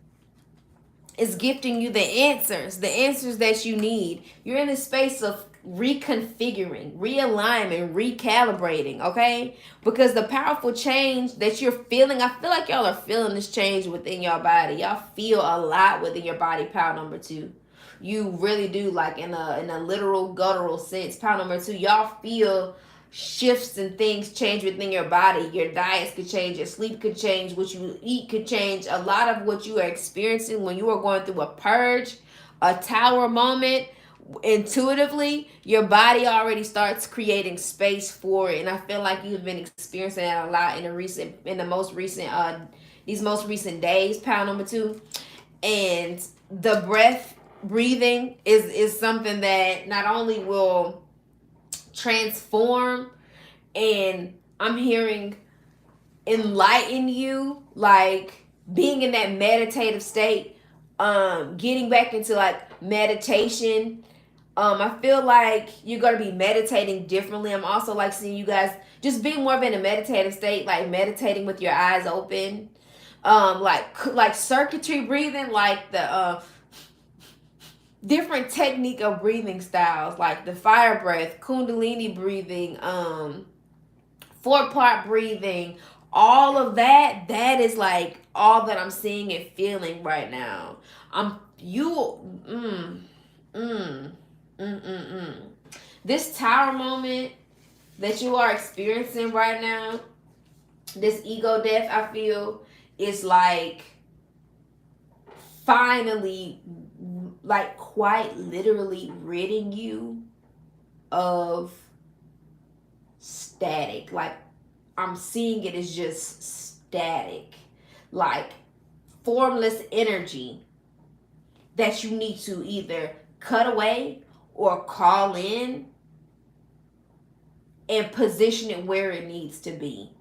is gifting you the answers that you need. You're in a space of reconfiguring, realigning, recalibrating, okay? Because the powerful change that you're feeling, I feel like y'all are feeling this change within your body. Y'all feel a lot within your body, power number 2. You really do, like in a literal guttural sense. Power number 2, y'all feel shifts and things change within your body. Your diets could change, your sleep could change, what you eat could change. A lot of what you are experiencing when you are going through a purge, a tower moment, intuitively your body already starts creating space for it. And I feel like you've been experiencing that a lot in the most recent these most recent days, power number 2. And the breathing is something that not only will transform, and I'm hearing enlighten you, like being in that meditative state, getting back into like meditation. I feel like you're gonna be meditating differently. I'm also like seeing you guys just being more of in a meditative state, like meditating with your eyes open, like circuitry breathing, like the different technique of breathing styles, like the fire breath, kundalini breathing, 4-part breathing, all of that. That is like all that I'm seeing and feeling right now. This tower moment that you are experiencing right now, this ego death, I feel is like finally, like quite literally ridding you of static. Like I'm seeing it as just static, like formless energy that you need to either cut away or call in and position it where it needs to be.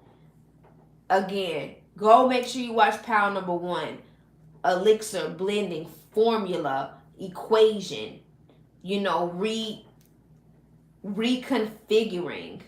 Again, go make sure you watch power number 1, elixir, blending, formula, equation, reconfiguring.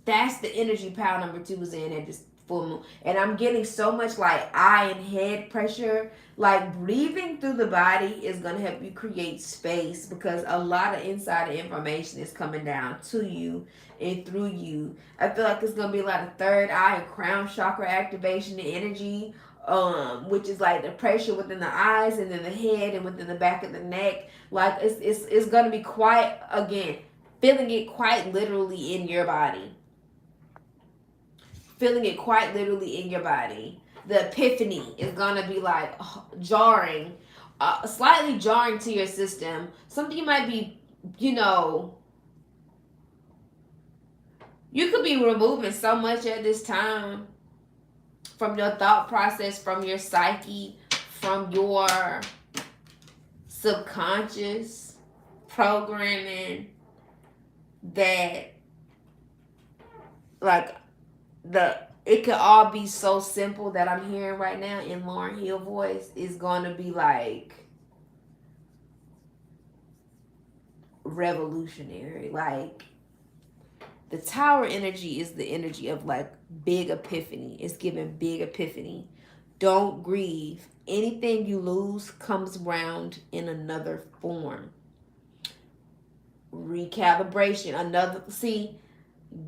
That's the energy power number 2 is in at this full moon. And I'm getting so much like eye and head pressure. Like breathing through the body is going to help you create space because a lot of insider information is coming down to you and through you. I feel like it's going to be a lot of third eye and crown chakra activation and energy, which is like the pressure within the eyes and then the head and within the back of the neck. Like it's going to be quite, again, feeling it quite literally in your body. Feeling it quite literally in your body. The epiphany is going to be like jarring, slightly jarring to your system. Something you might be, you could be removing so much at this time from your thought process, from your psyche, from your subconscious programming, that like it could all be so simple that I'm hearing right now in Lauryn Hill voice is going to be like revolutionary. Like the tower energy is the energy of like big epiphany. It's giving big epiphany. Don't grieve. Anything you lose comes round in another form. Recalibration. See,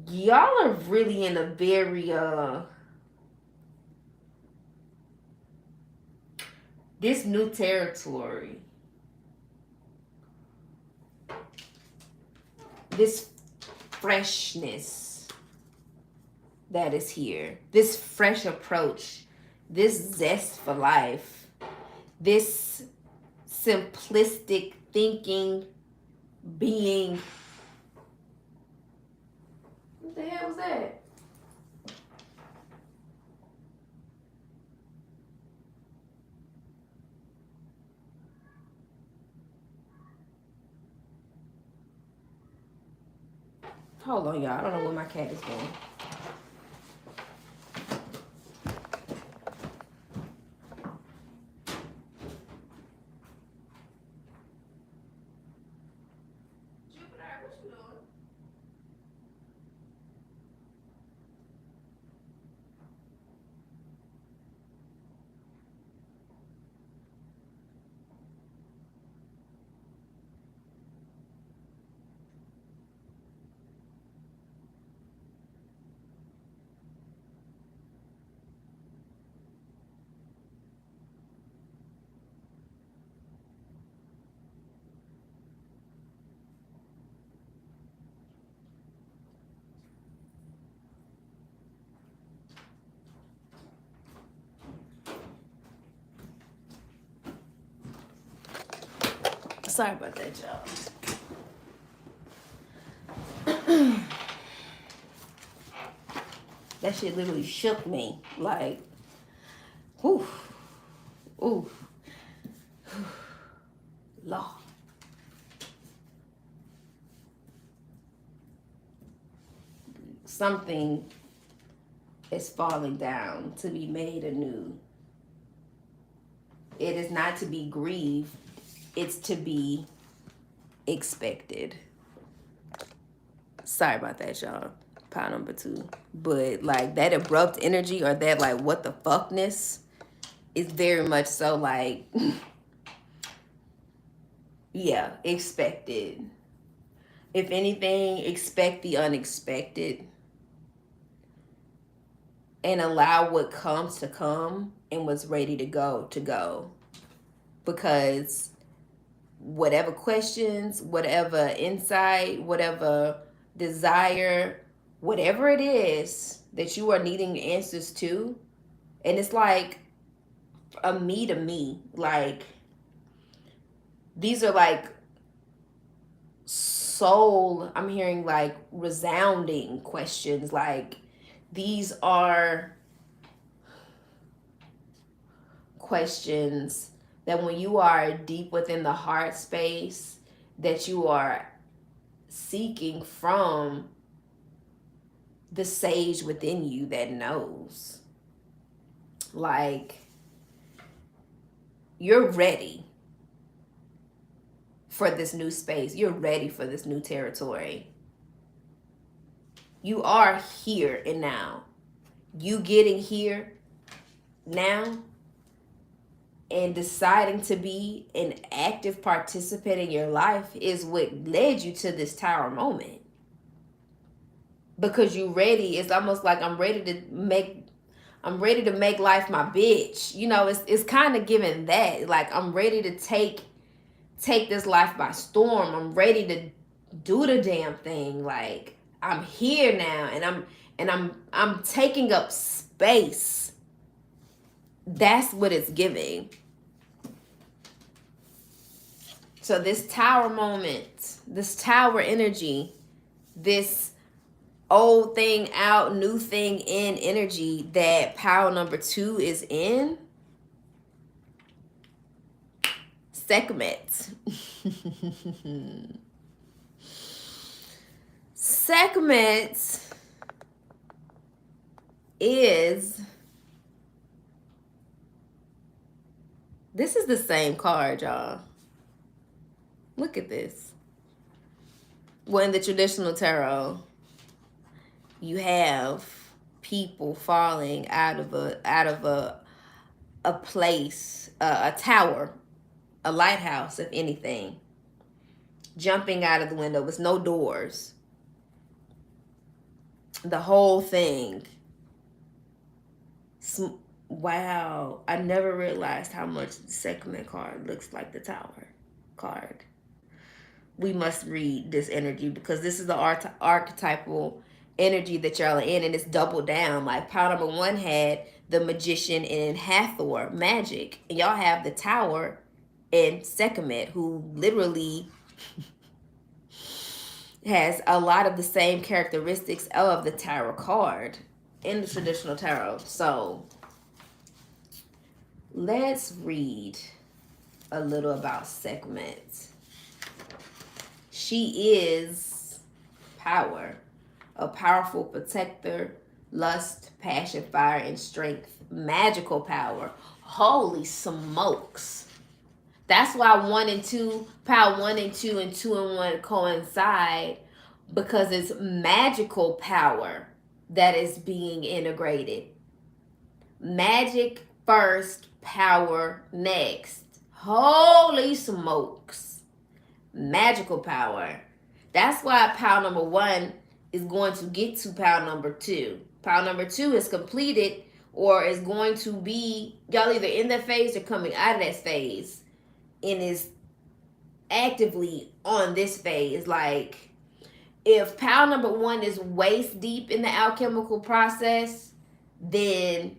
y'all are really in a very this new territory, this freshness that is here, this fresh approach, this zest for life, this simplistic thinking, being. What the hell was that? Hold on, y'all. I don't know what my cat is doing. Sorry about that, y'all. That shit literally shook me. Like, whew. Ooh. Lord. Something is falling down to be made anew. It is not to be grieved. It's to be expected. Sorry about that, y'all. Pile number 2. But like that abrupt energy or that like what the fuckness is very much so like yeah, expected. If anything, expect the unexpected and allow what comes to come and what's ready to go. Because whatever questions, whatever insight, whatever desire, whatever it is that you are needing answers to, and it's like a me to me, like these are like soul, I'm hearing like resounding questions, like these are questions that when you are deep within the heart space that you are seeking from the sage within you that knows. Like, you're ready for this new space. You're ready for this new territory. You are here and now. You getting here now and deciding to be an active participant in your life is what led you to this tower moment. Because you ready. It's almost like I'm ready to make life my bitch. You know, it's kind of giving that. Like I'm ready to take this life by storm. I'm ready to do the damn thing. Like I'm here now and I'm taking up space. That's what it's giving. So this tower moment, this tower energy, this old thing out, new thing in energy that pile number 2 is in, Sekhmet. Sekhmet is, this is the same card, y'all. Look at this. Well, in the traditional tarot, you have people falling out of a place, a tower, a lighthouse, if anything, jumping out of the window with no doors. The whole thing. Wow, I never realized how much the Sekhmet card looks like the Tower card. We must read this energy because this is the archetypal energy that y'all are in, and it's doubled down. Like pile number 1 had the Magician and Hathor, magic, and y'all have the Tower and Sekhmet, who literally has a lot of the same characteristics of the tarot card in the traditional tarot. So let's read a little about Sekhmet. She is power. a powerful protector, lust, passion, fire, and strength. Magical power. Holy smokes. That's why power 1 and 2 and 2 and 1 coincide, because it's magical power that is being integrated. Magic first, power next. Holy smokes. Magical power. That's why power number 1 is going to get to power number 2. Power number 2 is completed, or is going to be, y'all either in that phase or coming out of that phase, and is actively on this phase. Like, if power number 1 is waist deep in the alchemical process, then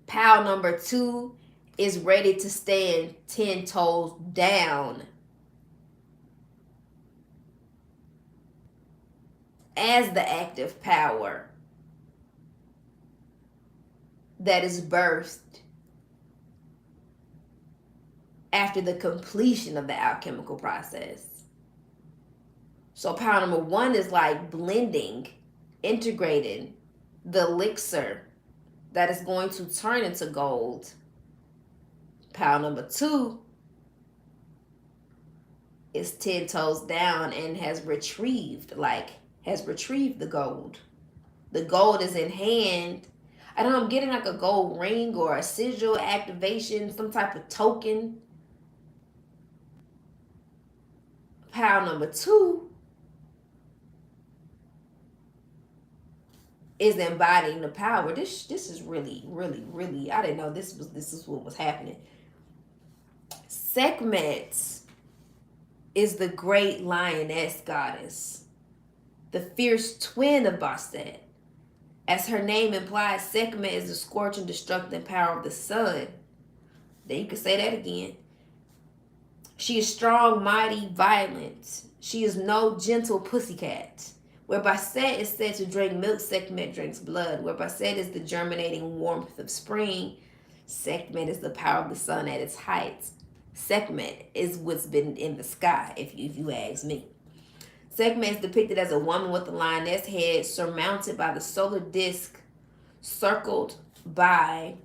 power number 2 is ready to stand 10 toes down as the active power that is birthed after the completion of the alchemical process. So power number 1 is like blending, integrating the elixir that is going to turn into gold. Power number 2 is 10 toes down and has retrieved the gold. The gold is in hand. I know I'm getting like a gold ring or a sigil activation, some type of token. Power number 2 is embodying the power. This is really, really, really, I didn't know this is what was happening. Sekhmet is the great lioness goddess, the fierce twin of Bastet. As her name implies, Sekhmet is the scorching, destructive power of the sun. Then you can say that again. She is strong, mighty, violent. She is no gentle pussycat. Where Bastet is said to drink milk, Sekhmet drinks blood. Where Bastet is the germinating warmth of spring, Sekhmet is the power of the sun at its height. Sekhmet is what's been in the sky, if you ask me. Sekhmet is depicted as a woman with a lioness head surmounted by the solar disk, circled by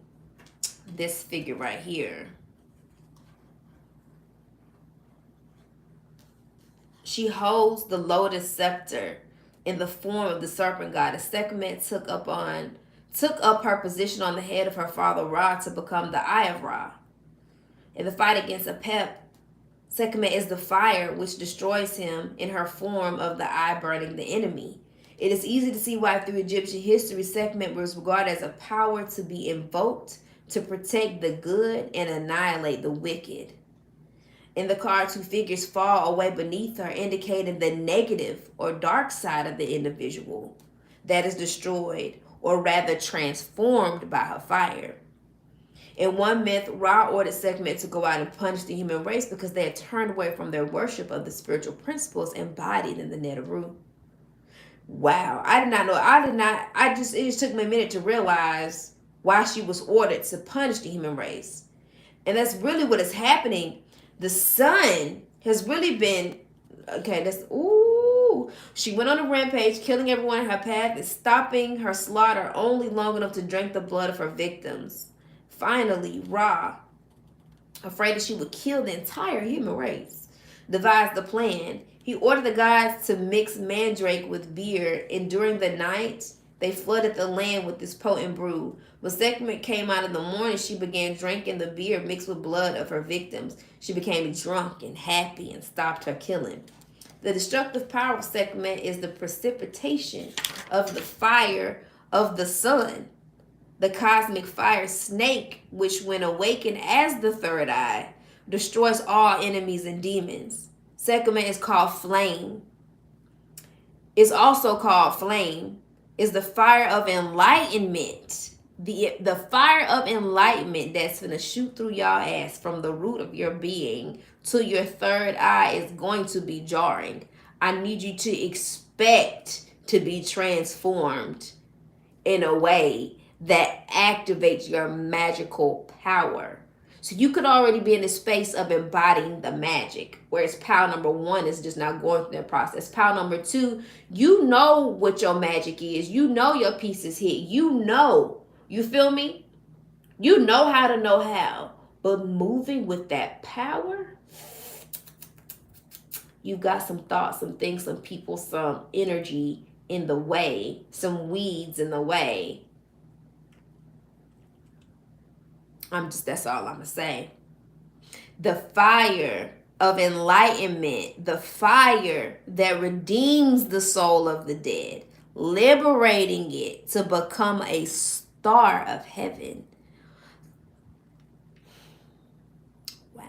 this figure right here. She holds the lotus scepter in the form of the serpent goddess. Sekhmet took up her position on the head of her father Ra to become the Eye of Ra. In the fight against Apep, Sekhmet is the fire which destroys him in her form of the eye burning the enemy. It is easy to see why through Egyptian history Sekhmet was regarded as a power to be invoked to protect the good and annihilate the wicked. In the card, 2 figures fall away beneath her, indicating the negative or dark side of the individual that is destroyed, or rather transformed by her fire. In one myth, Ra ordered Sekhmet to go out and punish the human race because they had turned away from their worship of the spiritual principles embodied in the Neteru. Wow, I did not know. It just took me a minute to realize why she was ordered to punish the human race. And that's really what is happening. The sun has really been, she went on a rampage, killing everyone in her path and stopping her slaughter only long enough to drink the blood of her victims. Finally, Ra, afraid that she would kill the entire human race, devised the plan. He ordered the gods to mix mandrake with beer, and during the night, they flooded the land with this potent brew. When Sekhmet came out in the morning, she began drinking the beer mixed with blood of her victims. She became drunk and happy and stopped her killing. The destructive power of Sekhmet is the precipitation of the fire of the sun, the cosmic fire snake, which when awakened as the third eye, destroys all enemies and demons. Sekhmet is called flame. It's also called flame. Is the fire of enlightenment. The fire of enlightenment that's going to shoot through y'all ass from the root of your being to your third eye is going to be jarring. I need you to expect to be transformed in a way that activates your magical power. So you could already be in the space of embodying the magic, whereas pile number one is just now going through that process. Pile number two, you know what your magic is. You know your pieces hit. You feel me? You know how to know how. But moving with that power, you got some thoughts, some things, some people, some energy in the way, some weeds in the way. That's all I'm going to say. The fire of enlightenment, the fire that redeems the soul of the dead, liberating it to become a star of heaven. Wow.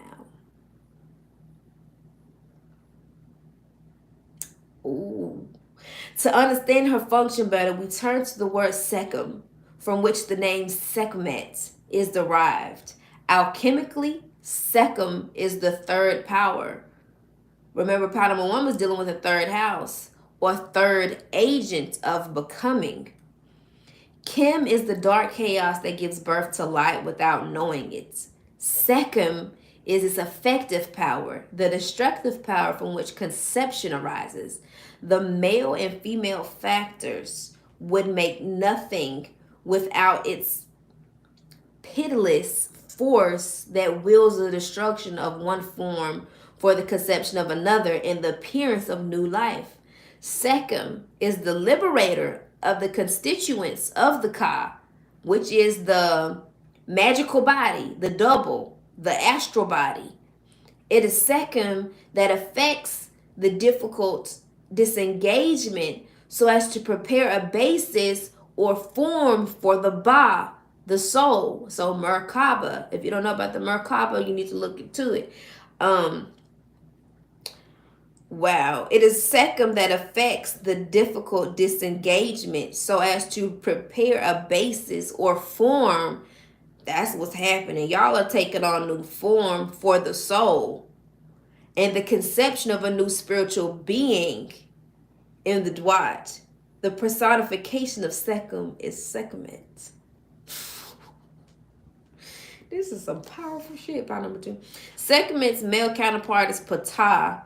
Ooh. To understand her function better, we turn to the word Sekhem, from which the name Sekhmet is derived. Alchemically, Sekhem is the third power. Remember, power number one was dealing with the third house, or third agent of becoming. Kim is the dark chaos that gives birth to light without knowing it. Sekhem is its effective power, the destructive power from which conception arises. The male and female factors would make nothing without its pitiless force that wills the destruction of one form for the conception of another and the appearance of new life. Sekhem is the liberator of the constituents of the Ka, which is the magical body, the double, the astral body. It is Sekhem that affects the difficult disengagement so as to prepare a basis or form for the Ba, the soul. So Merkaba, if you don't know about the Merkaba, you need to look into it. Wow. It is Sekhem that affects the difficult disengagement so as to prepare a basis or form. That's what's happening. Y'all are taking on new form for the soul and the conception of a new spiritual being in the Dwat. The personification of Sekhem is Sekhmet. This is some powerful shit. By number two. Sekhmet's male counterpart is Ptah,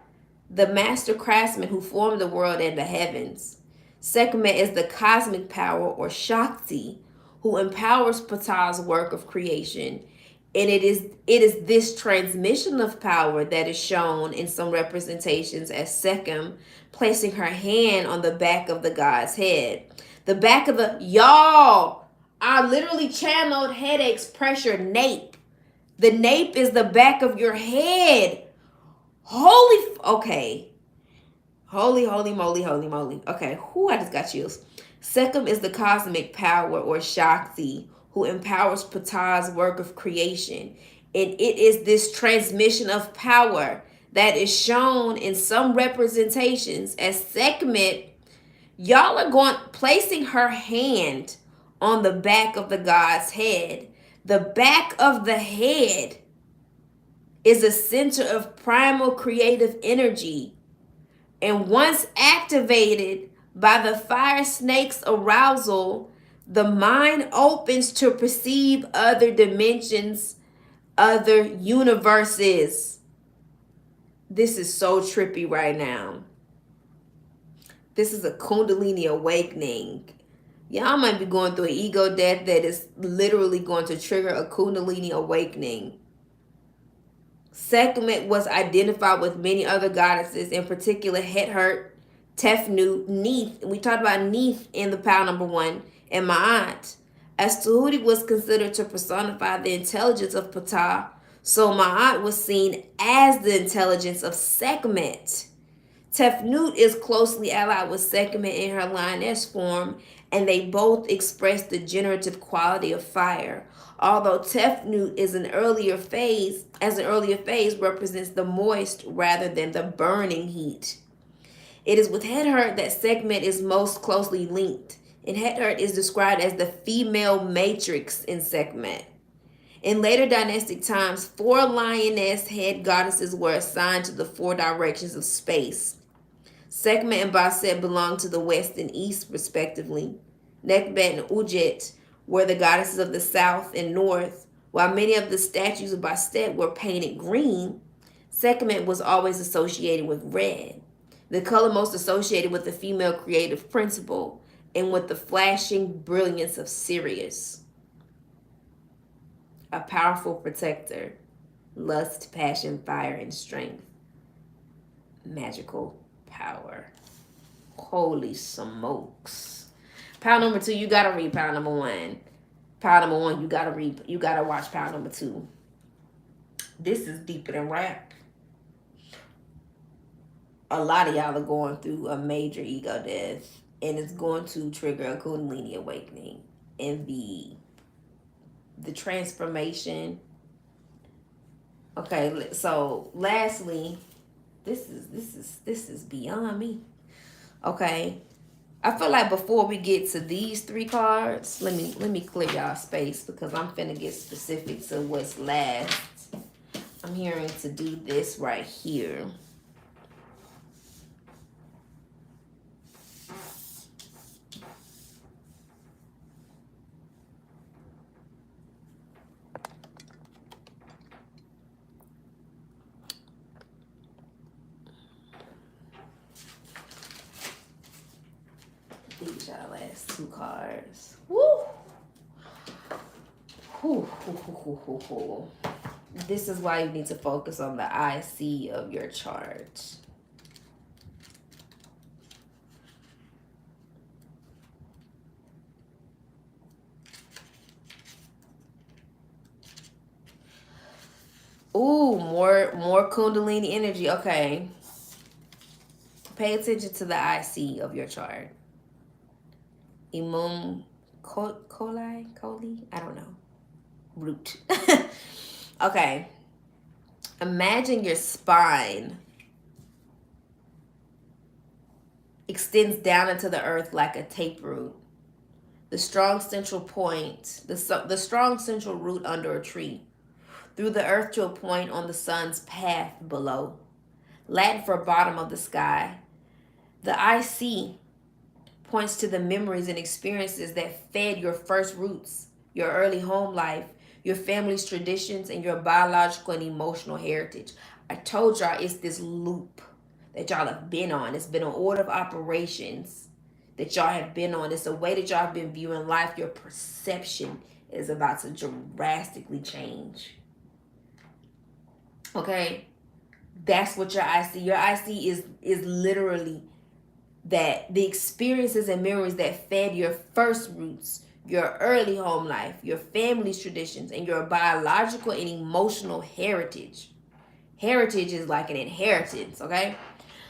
the master craftsman who formed the world and the heavens. Sekhmet is the cosmic power or Shakti who empowers Ptah's work of creation. And it is this transmission of power that is shown in some representations as Sekhem placing her hand on the back of the god's head. The back of the... Y'all, I literally channeled headaches, pressure, nape. The nape is the back of your head. Okay. Holy moly. Okay, I just got chills. Sekhem is the cosmic power or Shakti who empowers Ptah's work of creation. And it is this transmission of power that is shown in some representations as Sekhmet. Y'all are placing her hand on the back of the god's head. The back of the head is a center of primal creative energy. And once activated by the fire snake's arousal, the mind opens to perceive other dimensions, other universes. This is so trippy right now. This is a Kundalini awakening. Y'all might be going through an ego death that is literally going to trigger a Kundalini awakening. Sekhmet was identified with many other goddesses, in particular Hethert, Tefnut, Neith. We talked about Neith in the pile number one, and Ma'at. As Tahuti was considered to personify the intelligence of Ptah, so Ma'at was seen as the intelligence of Sekhmet. Tefnut is closely allied with Sekhmet in her lioness form, and they both express the generative quality of fire. Although Tefnut is an earlier phase represents the moist rather than the burning heat. It is with Hethert that Sekhmet is most closely linked, and Hethert is described as the female matrix in Sekhmet. In later dynastic times, 4 lioness head goddesses were assigned to the 4 directions of space. Sekhmet and Bastet belonged to the west and east, respectively. Nekbet and Ujet were the goddesses of the south and north, While many of the statues of Bastet were painted green, Sekhmet was always associated with red, the color most associated with the female creative principle and with the flashing brilliance of Sirius, a powerful protector, lust, passion, fire, and strength, magical power. Holy smokes. Pound number 2, you gotta read pound number 1. Pound number 1, you gotta watch pound number 2. This is deeper than rap. A lot of y'all are going through a major ego death, and it's going to trigger a Kundalini awakening. And the transformation. Okay, so lastly, this is beyond me. Okay, I feel like before we get to these 3 cards, let me clear y'all space because I'm finna get specific to what's last. I'm hearing to do this right here. These y'all last 2 cards. Woo! This is why you need to focus on the IC of your chart. Ooh, more Kundalini energy. Okay. Pay attention to the IC of your chart. Imum coli? I don't know. Root. Okay. Imagine your spine extends down into the earth like a taproot. The strong central point, the strong central root under a tree. Through the earth to a point on the sun's path below. Latin for bottom of the sky. The IC points to the memories and experiences that fed your first roots, your early home life, your family's traditions, and your biological and emotional heritage. I told y'all it's this loop that y'all have been on. It's been an order of operations that y'all have been on. It's a way that y'all have been viewing life. Your perception is about to drastically change. Okay? That's what your IC. Your IC is literally that the experiences and memories that fed your first roots, your early home life, your family's traditions, and your biological and emotional heritage. Heritage is like an inheritance, okay?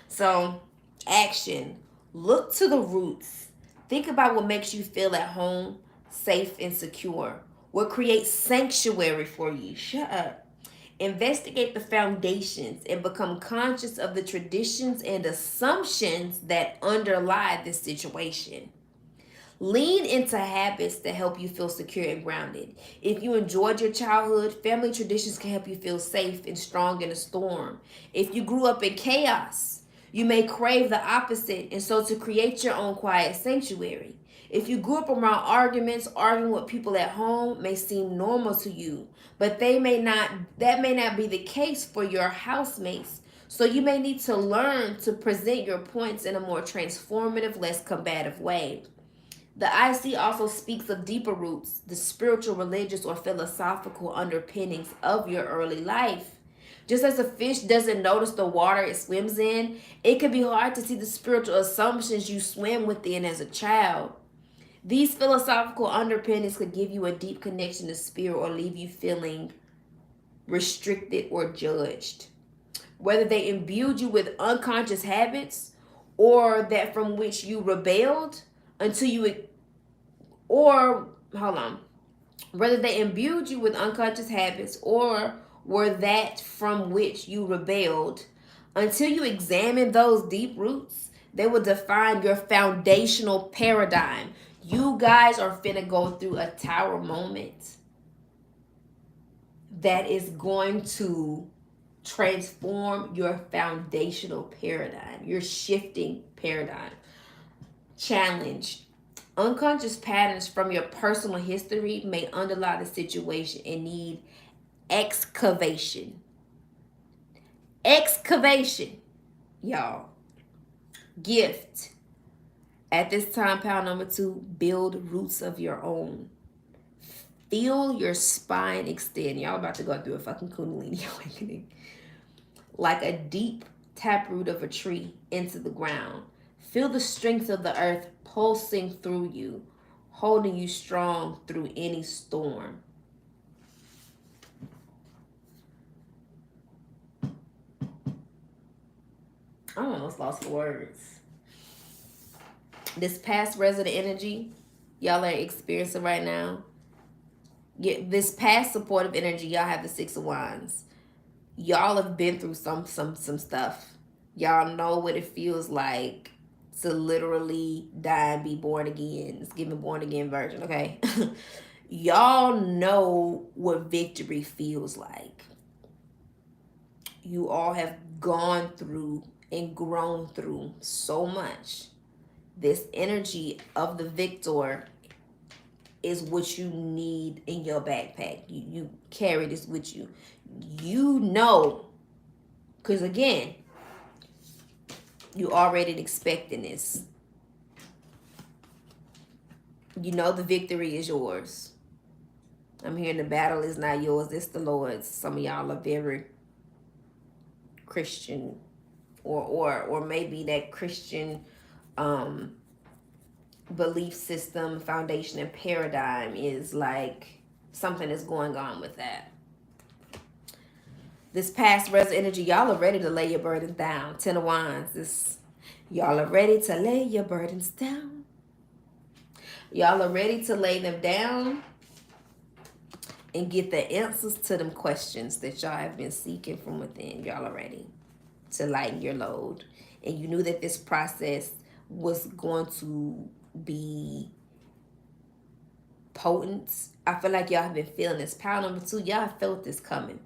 So, action. Look to the roots. Think about what makes you feel at home, safe, and secure. What creates sanctuary for you. Shut up. Investigate the foundations and become conscious of the traditions and assumptions that underlie this situation. Lean into habits that help you feel secure and grounded. If you enjoyed your childhood, family traditions can help you feel safe and strong in a storm. If you grew up in chaos, you may crave the opposite, and so to create your own quiet sanctuary. If you grew up around arguments, arguing with people at home may seem normal to you, but that may not be the case for your housemates. So you may need to learn to present your points in a more transformative, less combative way. The IC also speaks of deeper roots, the spiritual, religious, or philosophical underpinnings of your early life. Just as a fish doesn't notice the water it swims in, it can be hard to see the spiritual assumptions you swim within as a child. These philosophical underpinnings could give you a deep connection to spirit or leave you feeling restricted or judged. Whether they imbued you with unconscious habits or that from which you rebelled until you, or, hold on, whether they imbued you with unconscious habits or were that from which you rebelled, until you examine those deep roots, they will define your foundational paradigm. You guys are finna go through a tower moment that is going to transform your foundational paradigm, your shifting paradigm. Challenge. Unconscious patterns from your personal history may underlie the situation and need excavation. Excavation, y'all. Gift. At this time, pile number 2, build roots of your own. Feel your spine extend. Y'all about to go through a fucking Kundalini awakening. Like a deep taproot of a tree into the ground. Feel the strength of the earth pulsing through you, holding you strong through any storm. I almost lost for words. This past resident energy y'all are experiencing right now. This past supportive energy, y'all have the 6 of Wands. Y'all have been through some stuff. Y'all know what it feels like to literally die and be born again. It's giving born again version, okay? Y'all know what victory feels like. You all have gone through and grown through so much. This energy of the victor is what you need in your backpack. You carry this with you. You know, because again, you already expecting this. You know the victory is yours. I'm hearing the battle is not yours, it's the Lord's. Some of y'all are very Christian, or maybe that Christian belief system, foundation, and paradigm is like something is going on with that. This past resident energy, y'all are ready to lay your burdens down. 10 of Wands. Y'all are ready to lay your burdens down. Y'all are ready to lay them down and get the answers to them questions that y'all have been seeking from within. Y'all are ready to lighten your load. And you knew that this process was going to be potent. I feel like y'all have been feeling this. Pile number 2, y'all have felt this coming.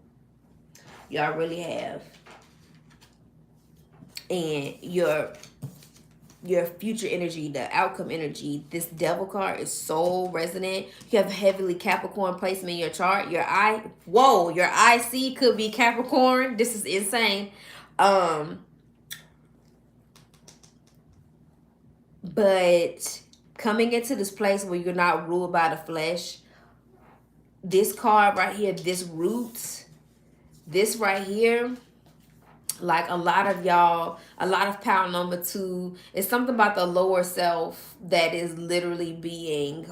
Y'all really have. And your future energy, the outcome energy, this devil card is so resonant. You have heavily Capricorn placement in your chart. Your IC could be Capricorn. This is insane. But coming into this place where you're not ruled by the flesh, this card right here, this root, this right here, like a lot of y'all, a lot of pile number 2, it's something about the lower self that is literally being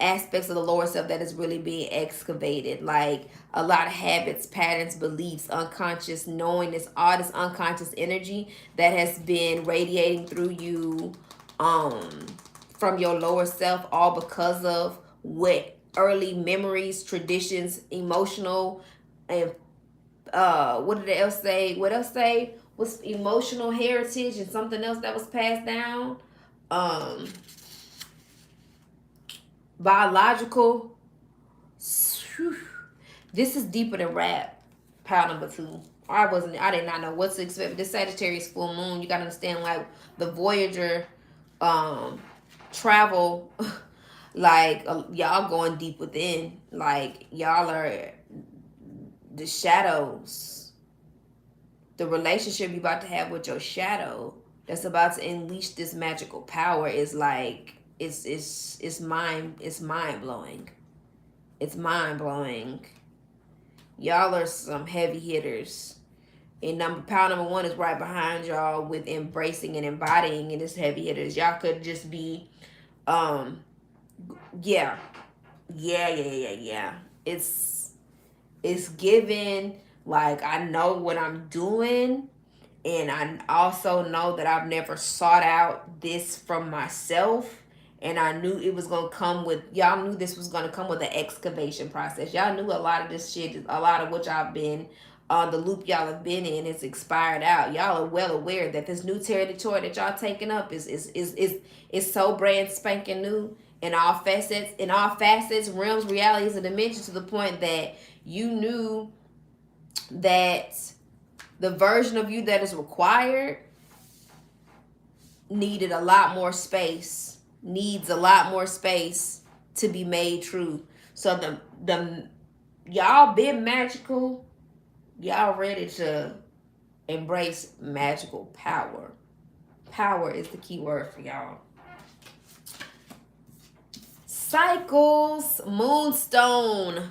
aspects of the lower self that is really being excavated. Like a lot of habits, patterns, beliefs, unconscious knowingness, all this unconscious energy that has been radiating through you from your lower self, all because of what early memories, traditions, emotional, and what did they else say? What else say was emotional heritage and something else that was passed down. Biological. This is deeper than rap. Pile number 2. I did not know what to expect. But this Sagittarius full moon, you gotta understand, like the Voyager travel, like y'all going deep within. Like y'all are the shadows. The relationship you about to have with your shadow that's about to unleash this magical power is like it's mind blowing. It's mind blowing. Y'all are some heavy hitters. And pile number 1 is right behind y'all with embracing and embodying in this heavy hitters. Y'all could just be yeah. It's given like I know what I'm doing, and I also know that I've never sought out this from myself, and I knew it was gonna come with, y'all knew this was gonna come with an excavation process. Y'all knew a lot of this shit, a lot of what y'all been the loop y'all have been in is expired out. Y'all are well aware that this new territory that y'all taking up is so brand spanking new in all facets, realms, realities, and dimensions, to the point that you knew that the version of you that is required needed a lot more space, needs a lot more space to be made true. So the y'all been magical, y'all ready to embrace magical power. Power is the key word for y'all. Cycles, moonstone,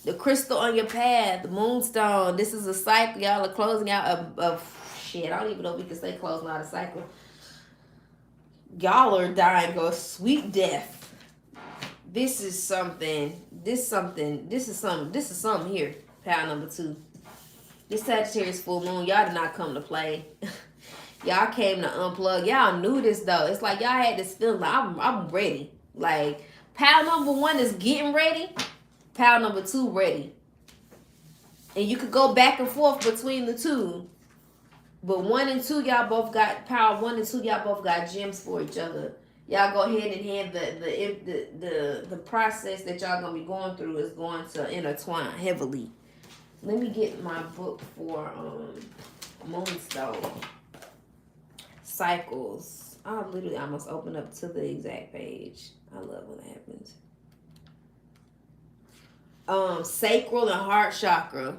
the crystal on your path, the moonstone. This is a cycle. Y'all are closing out of shit. I don't even know if we can say closing out a cycle. Y'all are dying to a sweet death. This is something. This is something here. Pile number 2. This Sagittarius full moon. Y'all did not come to play. Y'all came to unplug. Y'all knew this though. It's like y'all had this feeling like I'm ready. Like pile number 1 is getting ready. Pile number 2 ready. And you could go back and forth between the two. But 1 and 2, y'all both got power. 1 and 2, y'all both got gems for each other. Y'all go hand in hand. The process that y'all gonna be going through is going to intertwine heavily. Let me get my book for Moonstone Cycles. I literally almost opened up to the exact page. I love when that happens. Sacral and heart chakra.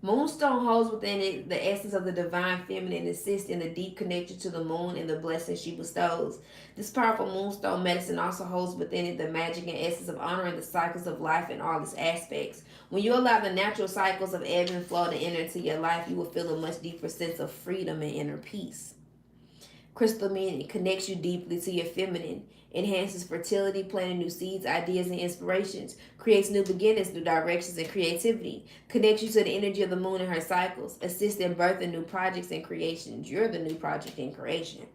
Moonstone holds within it the essence of the divine feminine and assists in the deep connection to the moon and the blessings she bestows. This powerful moonstone medicine also holds within it the magic and essence of honoring the cycles of life in all its aspects. When you allow the natural cycles of ebb and flow to enter into your life, you will feel a much deeper sense of freedom and inner peace. Crystal meaning connects you deeply to your feminine, enhances fertility, planting new seeds, ideas, and inspirations, creates new beginnings, new directions, and creativity, connects you to the energy of the moon and her cycles, assists in birth and new projects and creations. You're the new project in creation.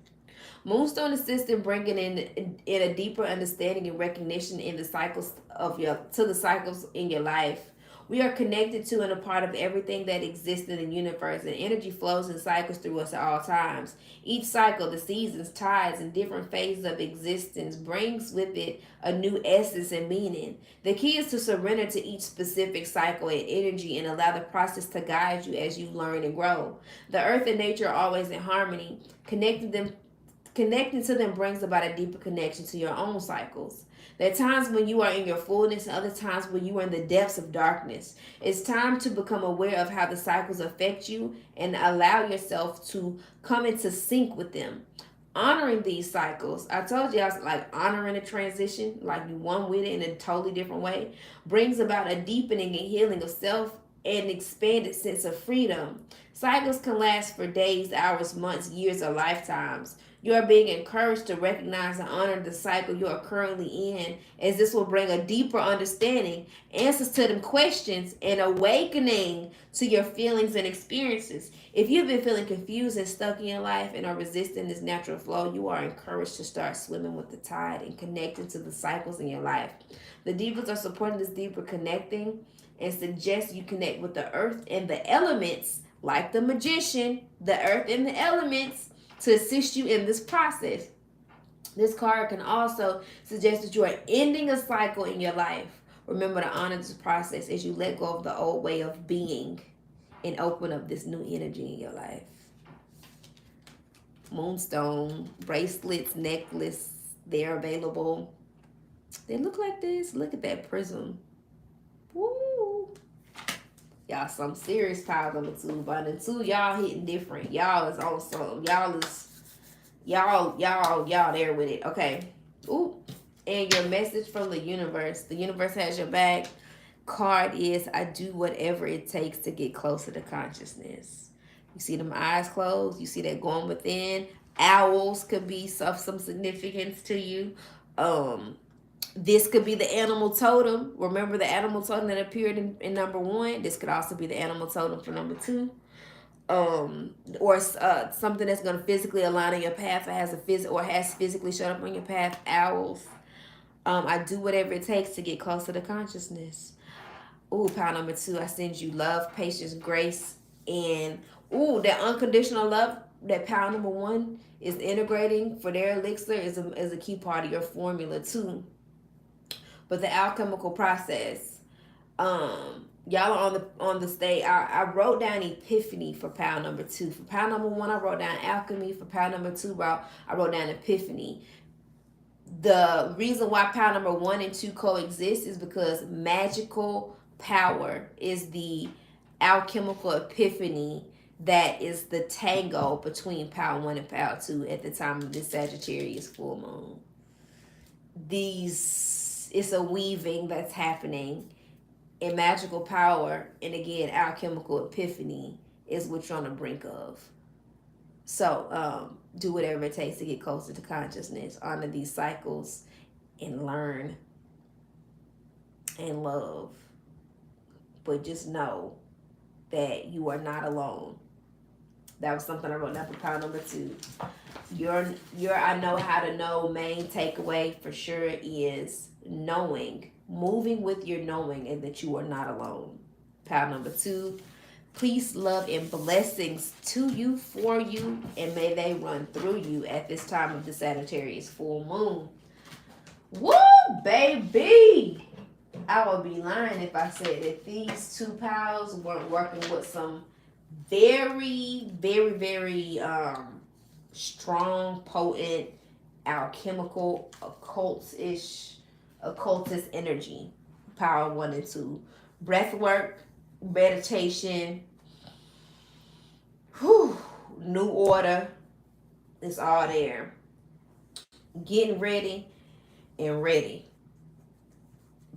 Moonstone assists in bringing in a deeper understanding and recognition in the cycles to the cycles in your life. We are connected to and a part of everything that exists in the universe, and energy flows and cycles through us at all times. Each cycle, the seasons, tides, and different phases of existence brings with it a new essence and meaning. The key is to surrender to each specific cycle and energy and allow the process to guide you as you learn and grow. The earth and nature are always in harmony. Connecting to them brings about a deeper connection to your own cycles. There are times when you are in your fullness and other times when you are in the depths of darkness. It's time to become aware of how the cycles affect you and allow yourself to come into sync with them. Honoring these cycles, I told you I was like honoring a transition, like you one with it in a totally different way, brings about a deepening and healing of self and expanded sense of freedom. Cycles can last for days, hours, months, years, or lifetimes. You are being encouraged to recognize and honor the cycle you are currently in, as this will bring a deeper understanding, answers to them questions, and awakening to your feelings and experiences. If you've been feeling confused and stuck in your life and are resisting this natural flow, you are encouraged to start swimming with the tide and connecting to the cycles in your life. The Divas are supporting this deeper connecting and suggest you connect with the earth and the elements, like the magician, the earth and the elements, to assist you in this process. This card can also suggest that you are ending a cycle in your life. Remember to honor this process as you let go of the old way of being and open up this new energy in your life. Moonstone, bracelets, necklace, they're available. They look like this. Look at that prism. Woo! Y'all some serious power number 2. But the 2, y'all hitting different. Y'all is on some. Y'all there with it. Okay. Ooh. And your message from the universe. The universe has your back. Card is, I do whatever it takes to get closer to consciousness. You see them eyes closed. You see that going within. Owls could be of some significance to you. This could be the animal totem. Remember the animal totem that appeared in number 1? This could also be the animal totem for number 2. Or something that's going to physically align on your path or has physically showed up on your path. Owls. I do whatever it takes to get closer to consciousness. Ooh, pile number 2. I send you love, patience, grace, and that unconditional love that pile number 1 is integrating for their elixir is a key part of your formula too. But the alchemical process, Y'all are on the stage. I wrote down epiphany for pile number 2. For pile number 1, I wrote down alchemy. For pile number 2, I wrote down epiphany. The reason why pile number 1 and 2 coexist is because magical power is the alchemical epiphany that is the tango between pile 1 and pile 2 at the time of this Sagittarius full moon. These, it's a weaving that's happening in magical power, and again, alchemical epiphany is what you're on the brink of. So do whatever it takes to get closer to consciousness, honor these cycles, and learn and love. But just know that you are not alone. That was something I wrote down for pile number 2. Your I know how to know main takeaway for sure is knowing, moving with your knowing, and that you are not alone. Pile number 2. Peace, love, and blessings to you, for you, and may they run through you at this time of the Sagittarius full moon. Woo, baby! I would be lying if I said that these 2 piles weren't working with some very, very, very strong, potent, alchemical, occultist energy. Power 1 and 2. Breath work, meditation, new order. It's all there. Getting ready and ready.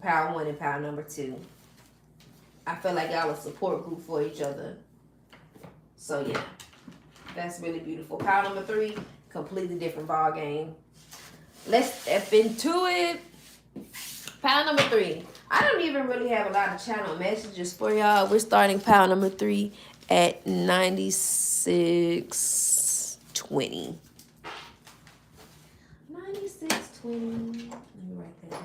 Power 1 and power number 2. I feel like y'all a support group for each other. So yeah, that's really beautiful. Power number 3, completely different ball game. Let's step into it. Power number 3. I don't even really have a lot of channel messages for y'all. We're starting power number 3 at 9620. 9620. Let me write that down.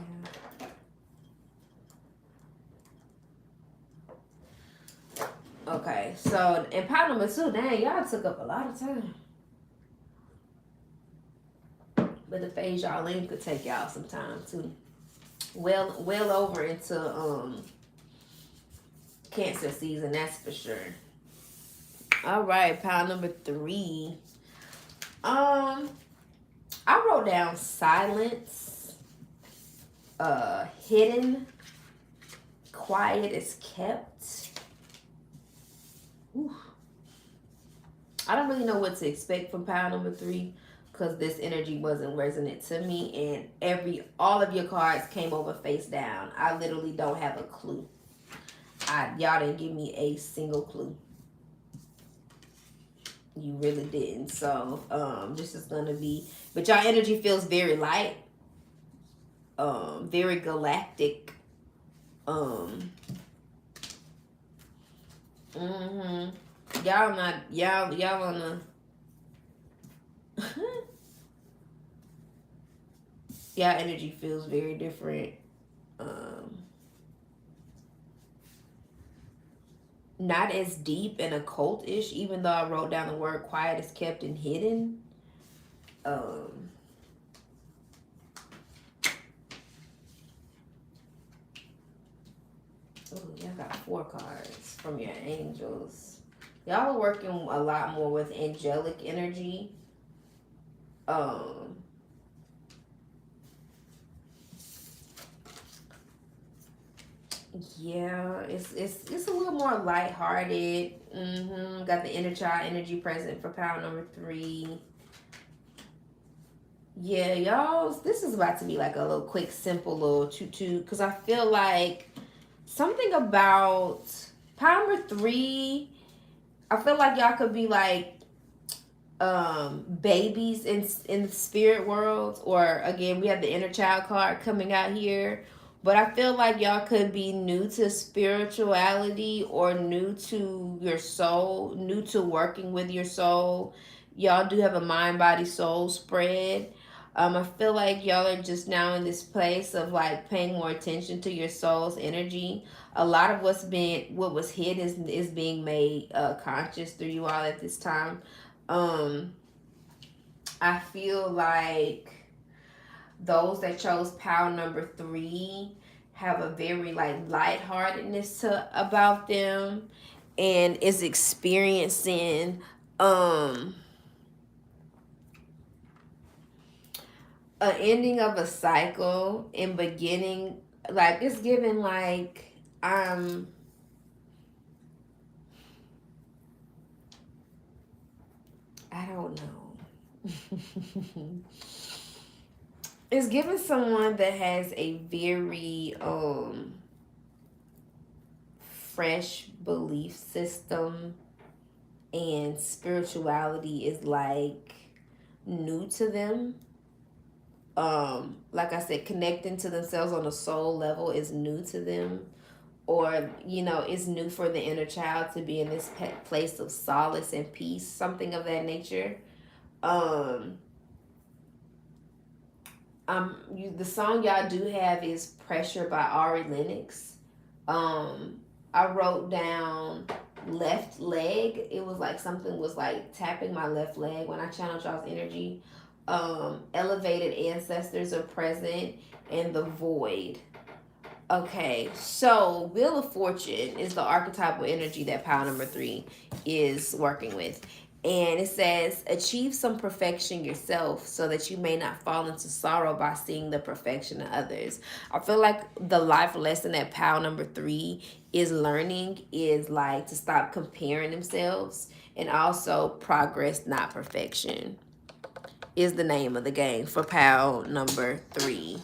Okay, so in pile number 2, dang, y'all took up a lot of time. But the phase y'all in could take y'all some time too. Well over into Cancer season, that's for sure. All right, pile number 3. I wrote down silence, hidden, quiet is kept. Whew. I don't really know what to expect from pile number 3 because this energy wasn't resonant to me, and all of your cards came over face down. I literally don't have a clue. Y'all didn't give me a single clue. You really didn't. So this is gonna be, but y'all energy feels very light, very galactic. Y'all not y'all on the y'all energy feels very different. Not as deep and occult-ish, even though I wrote down the word quiet is kept and hidden. Oh, y'all got 4 cards from your angels. Y'all are working a lot more with angelic energy. Yeah, it's a little more lighthearted. Got the inner child energy present for power number 3. Yeah, y'all, this is about to be like a little quick, simple little toot because I feel like something about power number 3. I feel like y'all could be like babies in the spirit world, or again, we have the inner child card coming out here. But I feel like y'all could be new to spirituality or new to your soul, new to working with your soul. Y'all do have a mind, body, soul spread. I feel like y'all are just now in this place of like paying more attention to your soul's energy. A lot of what was hidden is being made conscious through you all at this time. I feel like those that chose power number 3 have a very like lightheartedness to about them, and is experiencing an ending of a cycle and beginning, like it's given like I don't know. It's given someone that has a very fresh belief system, and spirituality is like new to them. Like I said, connecting to themselves on a soul level is new to them, or it's new for the inner child to be in this place of solace and peace, something of that nature. um the song y'all do have is Pressure by Ari Lennox. I wrote down left leg. It was like something was like tapping my left leg when I channeled y'all's energy. Elevated ancestors are present, and the void. Okay, so Wheel of Fortune is the archetypal energy that pile number 3 is working with. And it says, achieve some perfection yourself so that you may not fall into sorrow by seeing the perfection of others. I feel like the life lesson that pile number 3 is learning is like to stop comparing themselves, and also progress, not perfection, is the name of the game for pile number 3.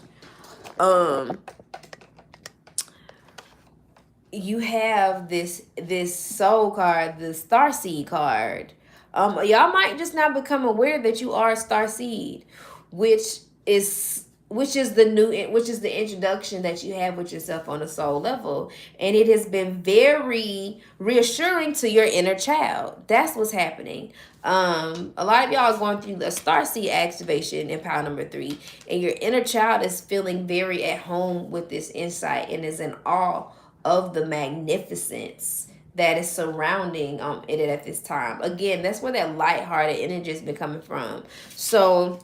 Um, you have this soul card, the star seed card. Y'all might just now become aware that you are a star seed, which is which is the introduction that you have with yourself on a soul level, and it has been very reassuring to your inner child. That's what's happening. A lot of y'all are going through the star seed activation in pile number 3, and your inner child is feeling very at home with this insight and is in awe of the magnificence that is surrounding it at this time. Again, that's where that lighthearted energy has been coming from. So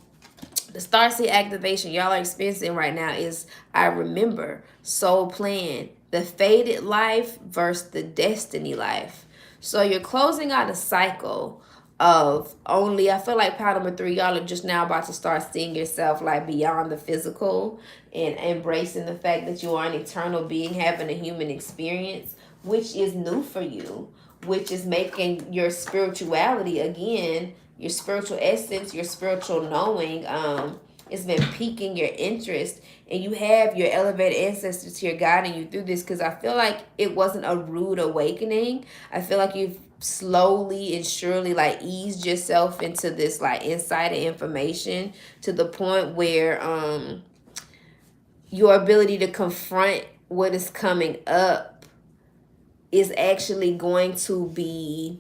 the starseed activation y'all are experiencing right now is I remember, soul plan, the faded life versus the destiny life. So you're closing out a cycle of only, I feel like part number 3, y'all are just now about to start seeing yourself like beyond the physical and embracing the fact that you are an eternal being having a human experience, which is new for you, which is making your spirituality, again, your spiritual essence, your spiritual knowing, it's been piquing your interest, and you have your elevated ancestors here guiding you through this, because I feel like it wasn't a rude awakening. I feel like you've slowly and surely like eased yourself into this like insider information to the point where your ability to confront what is coming up is actually going to be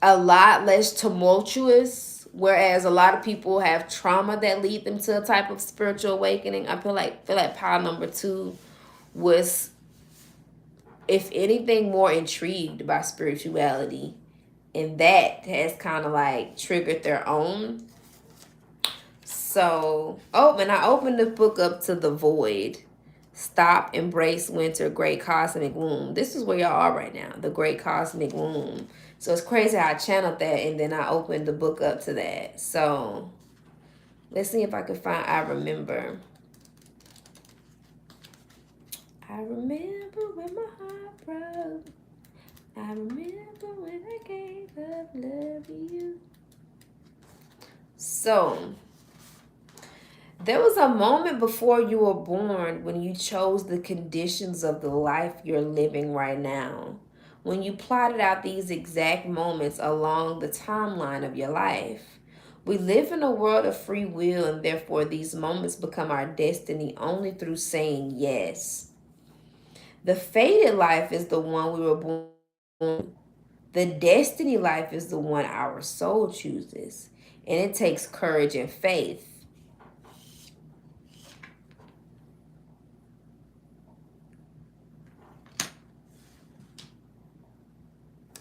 a lot less tumultuous, whereas a lot of people have trauma that lead them to a type of spiritual awakening. I feel like pile number 2 was, if anything, more intrigued by spirituality, and that has kind of like triggered their own. So, oh, and I opened the book up to the void. Stop, embrace winter, great cosmic womb. This is where y'all are right now, the great cosmic womb. So it's crazy how I channeled that, and then I opened the book up to that. So let's see if I can find I remember. I remember when my heart broke. I remember when I gave up loving you. So there was a moment before you were born when you chose the conditions of the life you're living right now. When you plotted out these exact moments along the timeline of your life. We live in a world of free will, and therefore these moments become our destiny only through saying yes. The fated life is the one we were born. The destiny life is the one our soul chooses. And it takes courage and faith.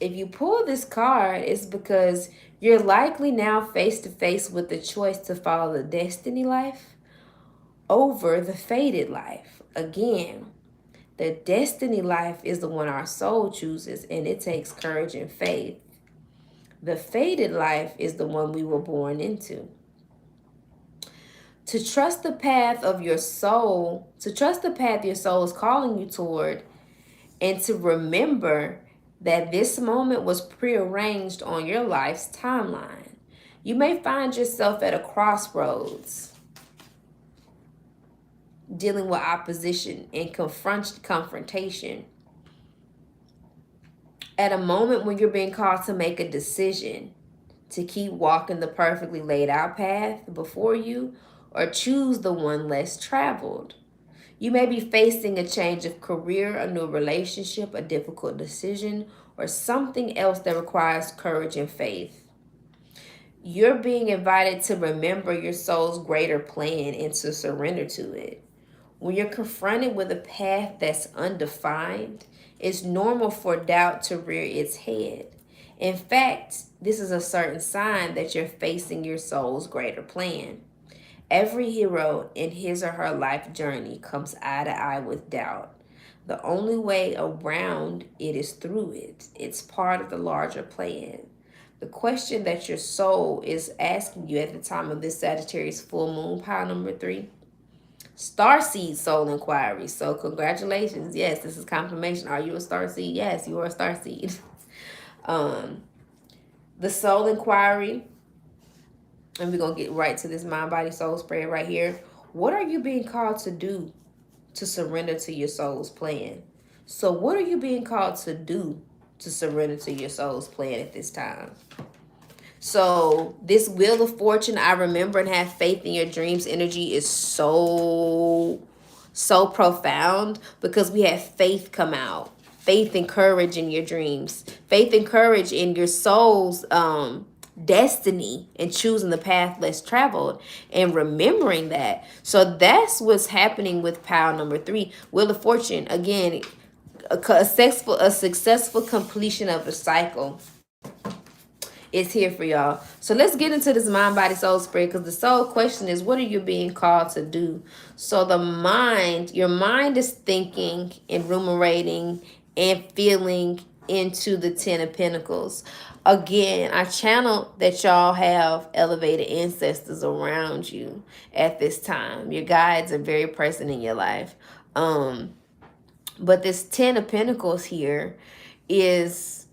If you pull this card, it's because you're likely now face to face with the choice to follow the destiny life over the fated life. Again, the destiny life is the one our soul chooses, and it takes courage and faith. The fated life is the one we were born into. To trust the path of your soul, to trust the path your soul is calling you toward, and to remember that this moment was prearranged on your life's timeline. You may find yourself at a crossroads, dealing with opposition and confrontation. At a moment when you're being called to make a decision to keep walking the perfectly laid out path before you or choose the one less traveled. You may be facing a change of career, a new relationship, a difficult decision, or something else that requires courage and faith. You're being invited to remember your soul's greater plan and to surrender to it. When you're confronted with a path that's undefined, it's normal for doubt to rear its head. In fact, this is a certain sign that you're facing your soul's greater plan. Every hero in his or her life journey comes eye to eye with doubt. The only way around it is through it. It's part of the larger plan. The question that your soul is asking you at the time of this Sagittarius full moon, pile number 3, Starseed soul inquiry. So congratulations. Yes, this is confirmation. Are you a starseed? Yes, you are a starseed. The soul inquiry, and we're going to get right to this mind, body, soul spread right here. What are you being called to do to surrender to your soul's plan? So what are you being called to do to surrender to your soul's plan at this time? So this Wheel of Fortune, I remember and have faith in your dreams energy is so profound because we have faith come out. Faith and courage in your dreams. Faith and courage in your soul's destiny and choosing the path less traveled and remembering that. So that's what's happening with pile number 3. Wheel of Fortune, again, a successful completion of a cycle. It's here for y'all. So let's get into this mind, body, soul spread, because the soul question is, what are you being called to do? So the mind, your mind is thinking and ruminating and feeling into the 10 of Pentacles. Again, I channel that y'all have elevated ancestors around you at this time. Your guides are very present in your life. But this 10 of Pentacles here is,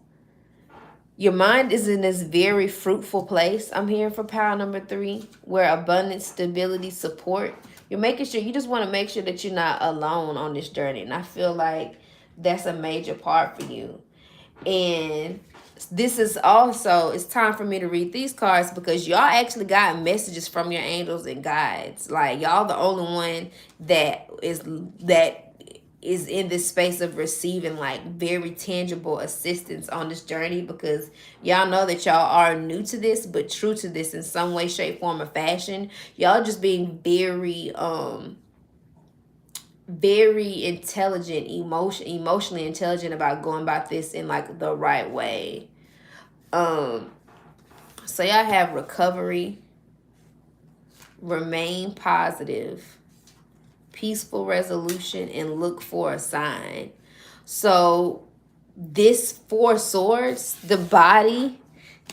your mind is in this very fruitful place. I'm hearing for pile number 3, where abundance, stability, support. You're making sure, you just want to make sure that you're not alone on this journey. And I feel like that's a major part for you. And this is also, it's time for me to read these cards because y'all actually got messages from your angels and guides. Like, y'all the only one that is in this space of receiving like very tangible assistance on this journey, because y'all know that y'all are new to this but true to this in some way, shape, form, or fashion. Y'all just being very intelligent, emotionally intelligent about going about this in like the right way. So y'all have recovery, remain positive, peaceful resolution, and look for a sign. So this 4 swords, the body,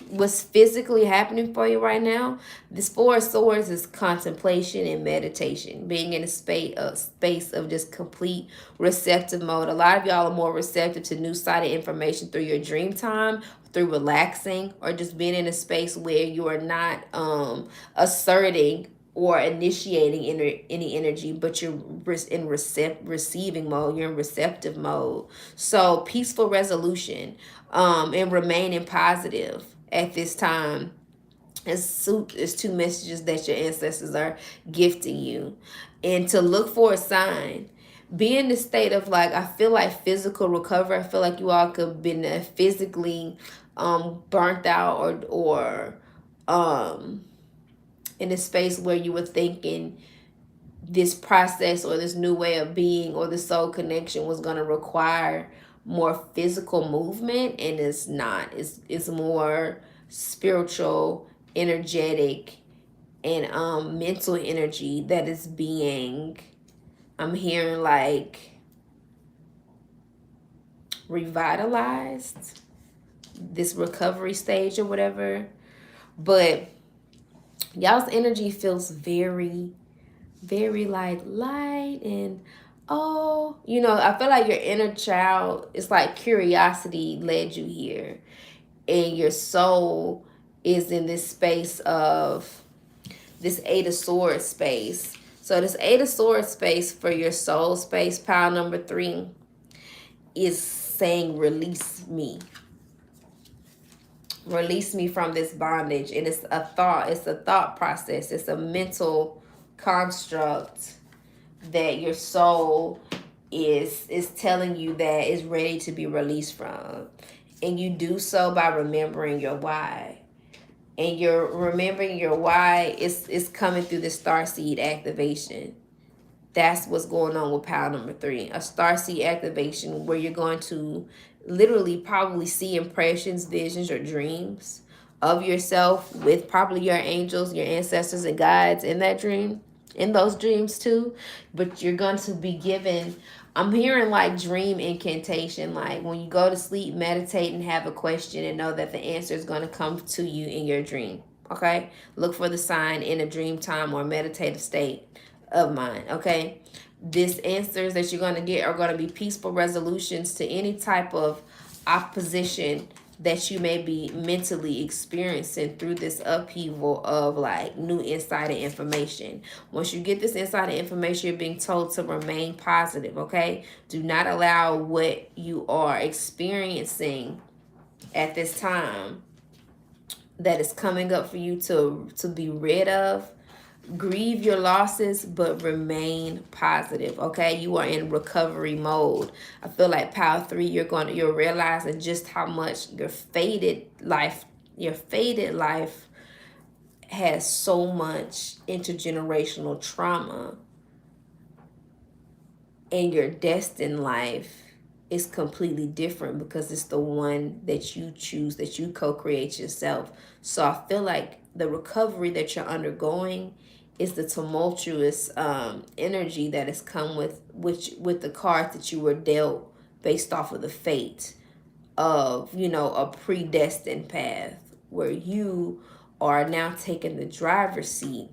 what's physically happening for you right now, this 4 swords is contemplation and meditation, being in a space of just complete receptive mode. A lot of y'all are more receptive to new sighted information through your dream time, through relaxing, or just being in a space where you are not asserting or initiating any energy, but you're in receiving mode. You're in receptive mode. So peaceful resolution, and remaining positive at this time. It's 2 messages that your ancestors are gifting you. And to look for a sign. Be in the state of, like, I feel like physical recovery. I feel like you all could have been physically burnt out or in a space where you were thinking this process or this new way of being or the soul connection was going to require more physical movement, and it's not. It's more spiritual, energetic, and mental energy that is being, I'm hearing like revitalized, this recovery stage or whatever. But y'all's energy feels very, very like light and, oh, I feel like your inner child, it's like curiosity led you here, and your soul is in this space of this Eight of Swords space. So this Eight of Swords space for your soul space, pile number 3, is saying release me. Release me from this bondage. And it's a thought process. It's a mental construct that your soul is telling you that is ready to be released from. And you do so by remembering your why. And you're remembering your why is coming through the starseed activation. That's what's going on with pile number 3. A starseed activation where you're going to literally probably see impressions, visions, or dreams of yourself with probably your angels, your ancestors, and guides in that dream, in those dreams too. But you're going to be given, I'm hearing like dream incantation, like when you go to sleep, meditate and have a question and know that the answer is going to come to you in your dream. Okay? Look for the sign in a dream time or meditative state of mind. Okay? These answers that you're going to get are going to be peaceful resolutions to any type of opposition that you may be mentally experiencing through this upheaval of like new insider information. Once you get this insider information, you're being told to remain positive. Okay? Do not allow what you are experiencing at this time that is coming up for you to be rid of. Grieve your losses, but remain positive. Okay, you are in recovery mode. I feel like pile 3, you're realizing just how much your faded life has so much intergenerational trauma, and your destined life is completely different because it's the one that you choose, that you co-create yourself. So I feel like the recovery that you're undergoing is the tumultuous energy that has come with the cards that you were dealt based off of the fate of, a predestined path where you are now taking the driver's seat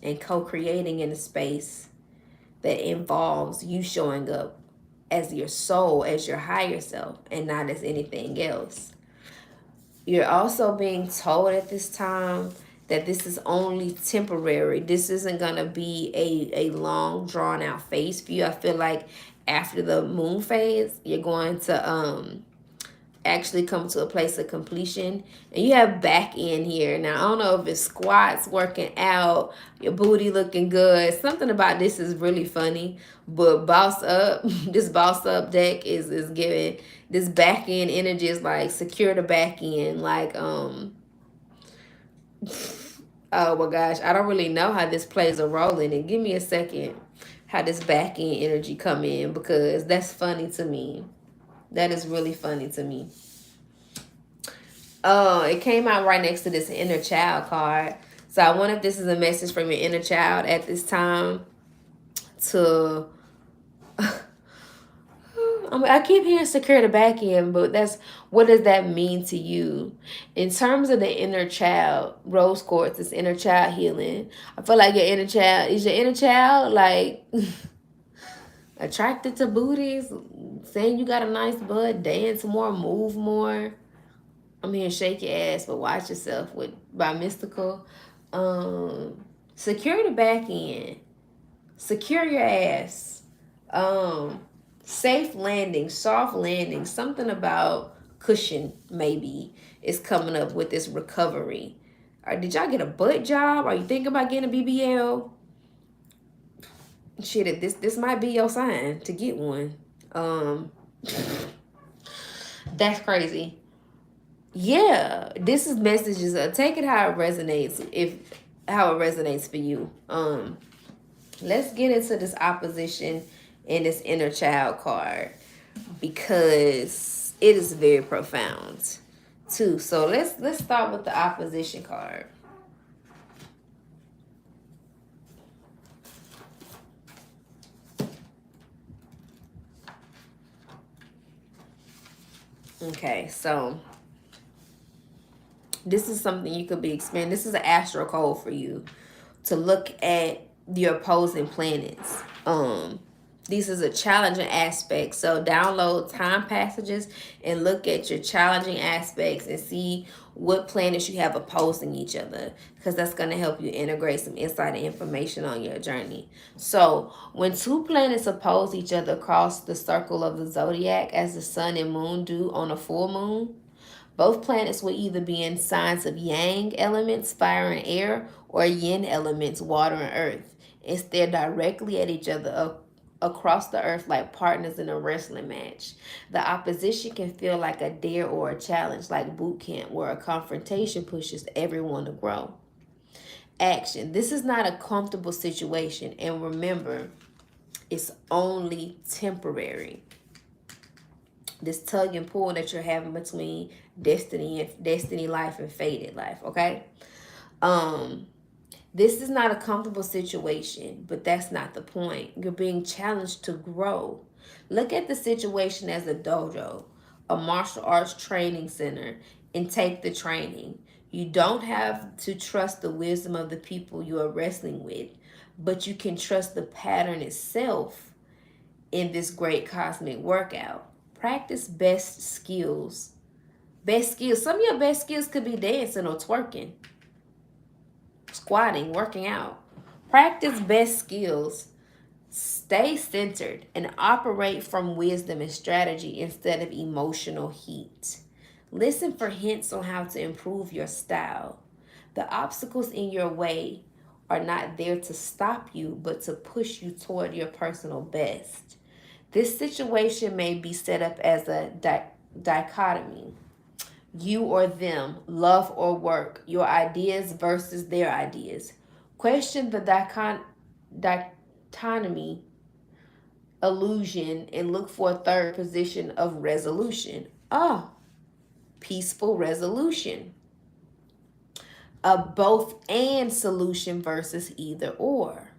and co-creating in a space that involves you showing up as your soul, as your higher self, and not as anything else. You're also being told at this time that this is only temporary. This isn't going to be a long, drawn-out phase for you. I feel like after the moon phase, you're going to actually come to a place of completion. And you have back in here. Now, I don't know if it's squats, working out, your booty looking good. Something about this is really funny. But boss up, this boss up deck is giving this back end energy is like secure the back end. Like, oh my gosh, I don't really know how this plays a role in it. Give me a second how this back end energy come in, because that's funny to me. That is really funny to me. It came out right next to this inner child card. So I wonder if this is a message from your inner child at this time to I keep hearing secure the back end, but what does that mean to you? In terms of the inner child, rose quartz, this inner child healing. I feel like your inner child like attracted to booties, saying you got a nice butt, dance more, move more. I'm here shake your ass, but watch yourself by Mystical. Secure the back end. Secure your ass. Safe landing, soft landing, something about cushion maybe is coming up with this recovery. Or did y'all get a butt job? Are you thinking about getting a BBL? Shit, this might be your sign to get one. That's crazy. Yeah, this is messages. Take it how it resonates. How it resonates for you. Let's get into this opposition in this inner child card, because it is very profound too. So let's start with the opposition card. Okay, so this is something you could be experiencing. This is an astro code for you to look at your opposing planets. This is a challenging aspect. So download time passages and look at your challenging aspects and see what planets you have opposing each other, because that's going to help you integrate some insight and information on your journey. So when two planets oppose each other across the circle of the zodiac, as the sun and moon do on a full moon, both planets will either be in signs of yang elements, fire and air, or yin elements, water and earth, and stare directly at each other across the earth like partners in a wrestling match. The opposition can feel like a dare or a challenge, like boot camp, where a confrontation pushes everyone to grow. Action. This is not a comfortable situation, and remember, it's only temporary. This tug and pull that you're having between destiny life and fated life, okay? This is not a comfortable situation, but that's not the point. You're being challenged to grow. Look at the situation as a dojo, a martial arts training center, and take the training. You don't have to trust the wisdom of the people you are wrestling with, but you can trust the pattern itself in this great cosmic workout. Practice best skills. Best skills. Some of your best skills could be dancing or twerking, squatting, working out. Practice best skills. Stay centered and operate from wisdom and strategy instead of emotional heat. Listen for hints on how to improve your style. The obstacles in your way are not there to stop you, but to push you toward your personal best. This situation may be set up as a dichotomy: you or them, love or work, your ideas versus their ideas. Question the dichotomy illusion and look for a third position of resolution. Peaceful resolution. A both and solution versus either or.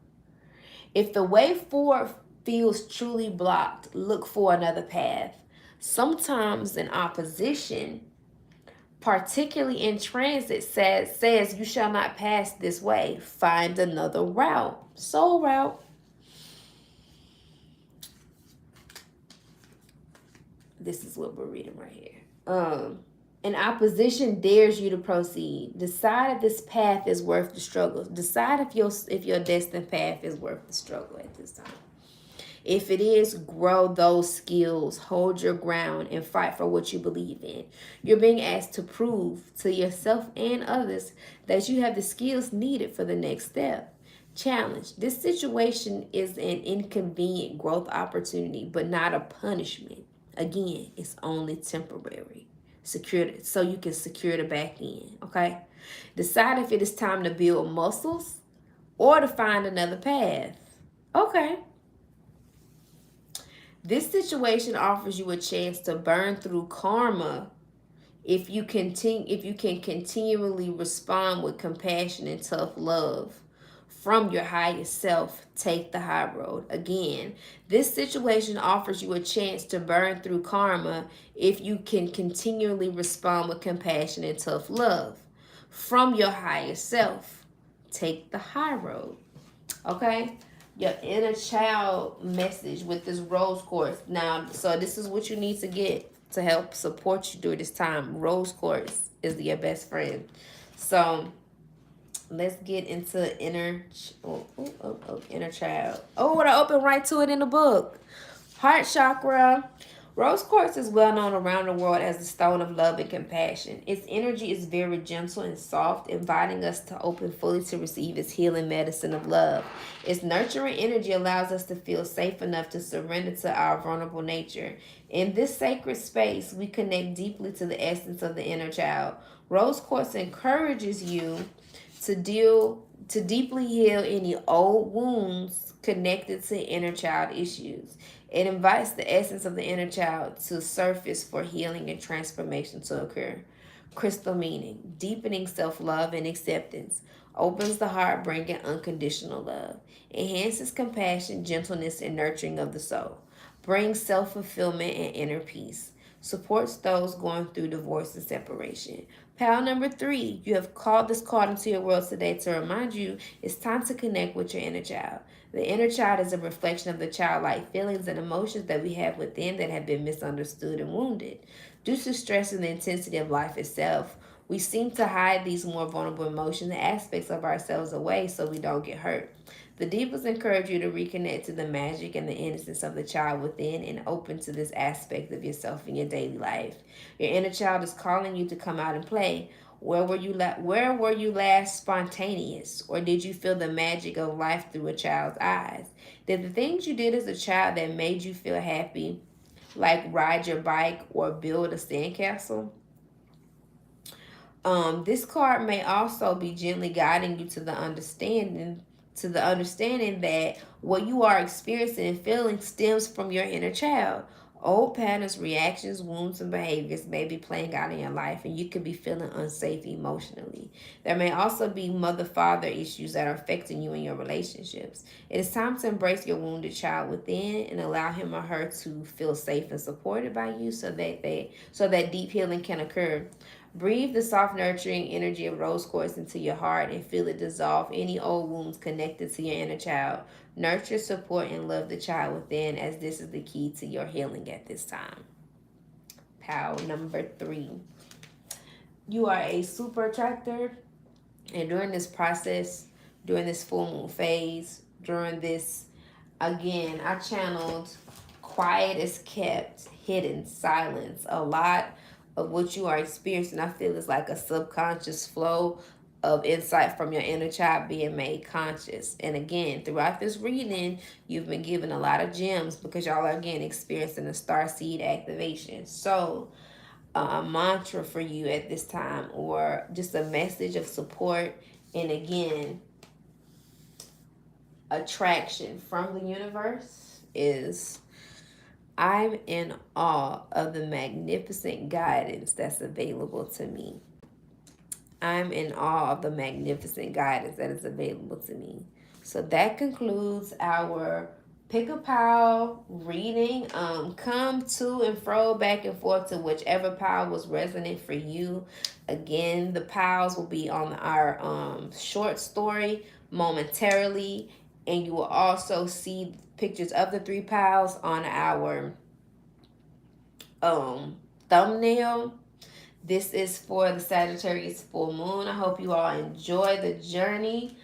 If the way forward feels truly blocked, look for another path. Sometimes in opposition, particularly in transit, says you shall not pass this way. Find another route. Soul route. This is what we're reading right here. An opposition dares you to proceed. Decide if this path is worth the struggle. Decide if your destined path is worth the struggle at this time. If it is, grow those skills, hold your ground, and fight for what you believe in. You're being asked to prove to yourself and others that you have the skills needed for the next step. Challenge. This situation is an inconvenient growth opportunity, but not a punishment. Again, it's only temporary. So you can secure the back end, okay? Decide if it is time to build muscles or to find another path. Okay. This situation offers you a chance to burn through karma if you can continually respond with compassion and tough love from your highest self. Take the high road. Again, this situation offers you a chance to burn through karma if you can continually respond with compassion and tough love from your highest self. Take the high road. Okay? Your inner child message with this rose quartz. Now, so this is what you need to get to help support you during this time. Rose quartz is your best friend. So let's get into inner child. Oh, I opened right to it in the book. Heart chakra. Rose quartz is well known around the world as the stone of love and compassion. Its energy is very gentle and soft, inviting us to open fully to receive its healing medicine of love. Its nurturing energy allows us to feel safe enough to surrender to our vulnerable nature. In this sacred space, we connect deeply to the essence of the inner child. Rose quartz encourages you to deeply heal any old wounds connected to inner child issues. It invites the essence of the inner child to surface for healing and transformation to occur. Crystal meaning: deepening self-love and acceptance, opens the heart, bringing unconditional love, enhances compassion, gentleness, and nurturing of the soul, brings self-fulfillment and inner peace. supports those going through divorce and separation. Pal number 3, you have called this card into your world today to remind you it's time to connect with your inner child. The inner child is a reflection of the childlike feelings and emotions that we have within that have been misunderstood and wounded. Due to stress and the intensity of life itself, we seem to hide these more vulnerable emotions and aspects of ourselves away so we don't get hurt. The Divas encourage you to reconnect to the magic and the innocence of the child within and open to this aspect of yourself in your daily life. Your inner child is calling you to come out and play. Where were you last spontaneous? Or did you feel the magic of life through a child's eyes? Did the things you did as a child that made you feel happy, like ride your bike or build a sandcastle? This card may also be gently guiding you to the understanding that what you are experiencing and feeling stems from your inner child. Old patterns, reactions, wounds, and behaviors may be playing out in your life, and you could be feeling unsafe emotionally. There may also be mother father issues that are affecting you in your relationships. It is time to embrace your wounded child within and allow him or her to feel safe and supported by you so that deep healing can occur. Breathe the soft, nurturing energy of rose quartz into your heart and feel it dissolve any old wounds connected to your inner child. Nurture, support, and love the child within, as this is the key to your healing at this time. Pal number 3. You are a super attractor, and during this process, during this full moon phase, during this, again, I channeled quiet is kept, hidden silence. A lot of what you are experiencing, I feel, is like a subconscious flow of insight from your inner child being made conscious. And again, throughout this reading, you've been given a lot of gems because y'all are, again, experiencing a star seed activation. So, a mantra for you at this time, or just a message of support, and again, attraction from the universe is, I'm in awe of the magnificent guidance that's available to me. I'm in awe of the magnificent guidance that is available to me. So that concludes our pick a pile reading. Come to and fro, back and forth to whichever pile was resonant for you. Again, the piles will be on our short story momentarily, and you will also see pictures of the 3 piles on our thumbnail. This is for the Sagittarius full moon. I hope you all enjoy the journey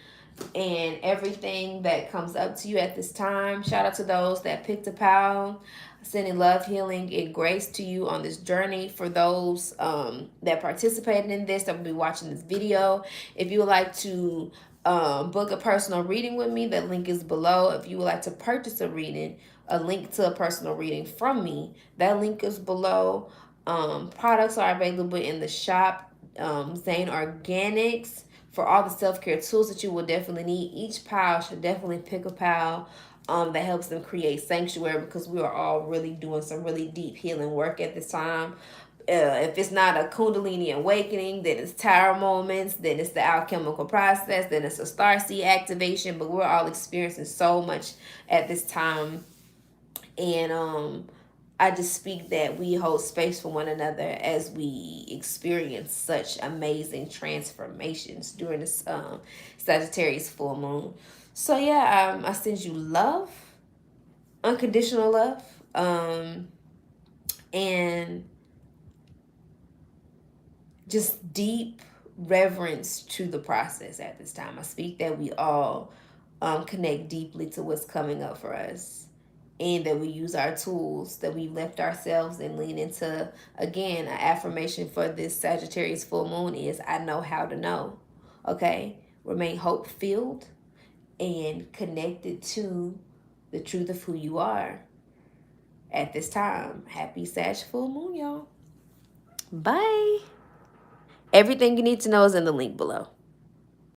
and everything that comes up to you at this time. Shout out to those that picked a pal. Sending love, healing, and grace to you on this journey. For those that participated in this, that will be watching this video, if you would like to book a personal reading with me, the link is below. If you would like to purchase a reading, a link to a personal reading from me, that link is below. Products are available in the shop, Zane Organics, for all the self-care tools that you will definitely need. Each pile should definitely pick a pile that helps them create sanctuary, because we are all really doing some really deep healing work at this time. If it's not a Kundalini awakening, then it's tower moments, then it's the alchemical process, then it's a starseed activation. But we're all experiencing so much at this time. And I just speak that we hold space for one another as we experience such amazing transformations during this Sagittarius full moon. So yeah, I send you love, unconditional love, and just deep reverence to the process at this time. I speak that we all connect deeply to what's coming up for us, and that we use our tools that we left ourselves and lean into. Again, an affirmation for this Sagittarius full moon is, I know how to know. Okay? Remain hope-filled and connected to the truth of who you are at this time. Happy Sag full moon, y'all. Bye. Everything you need to know is in the link below.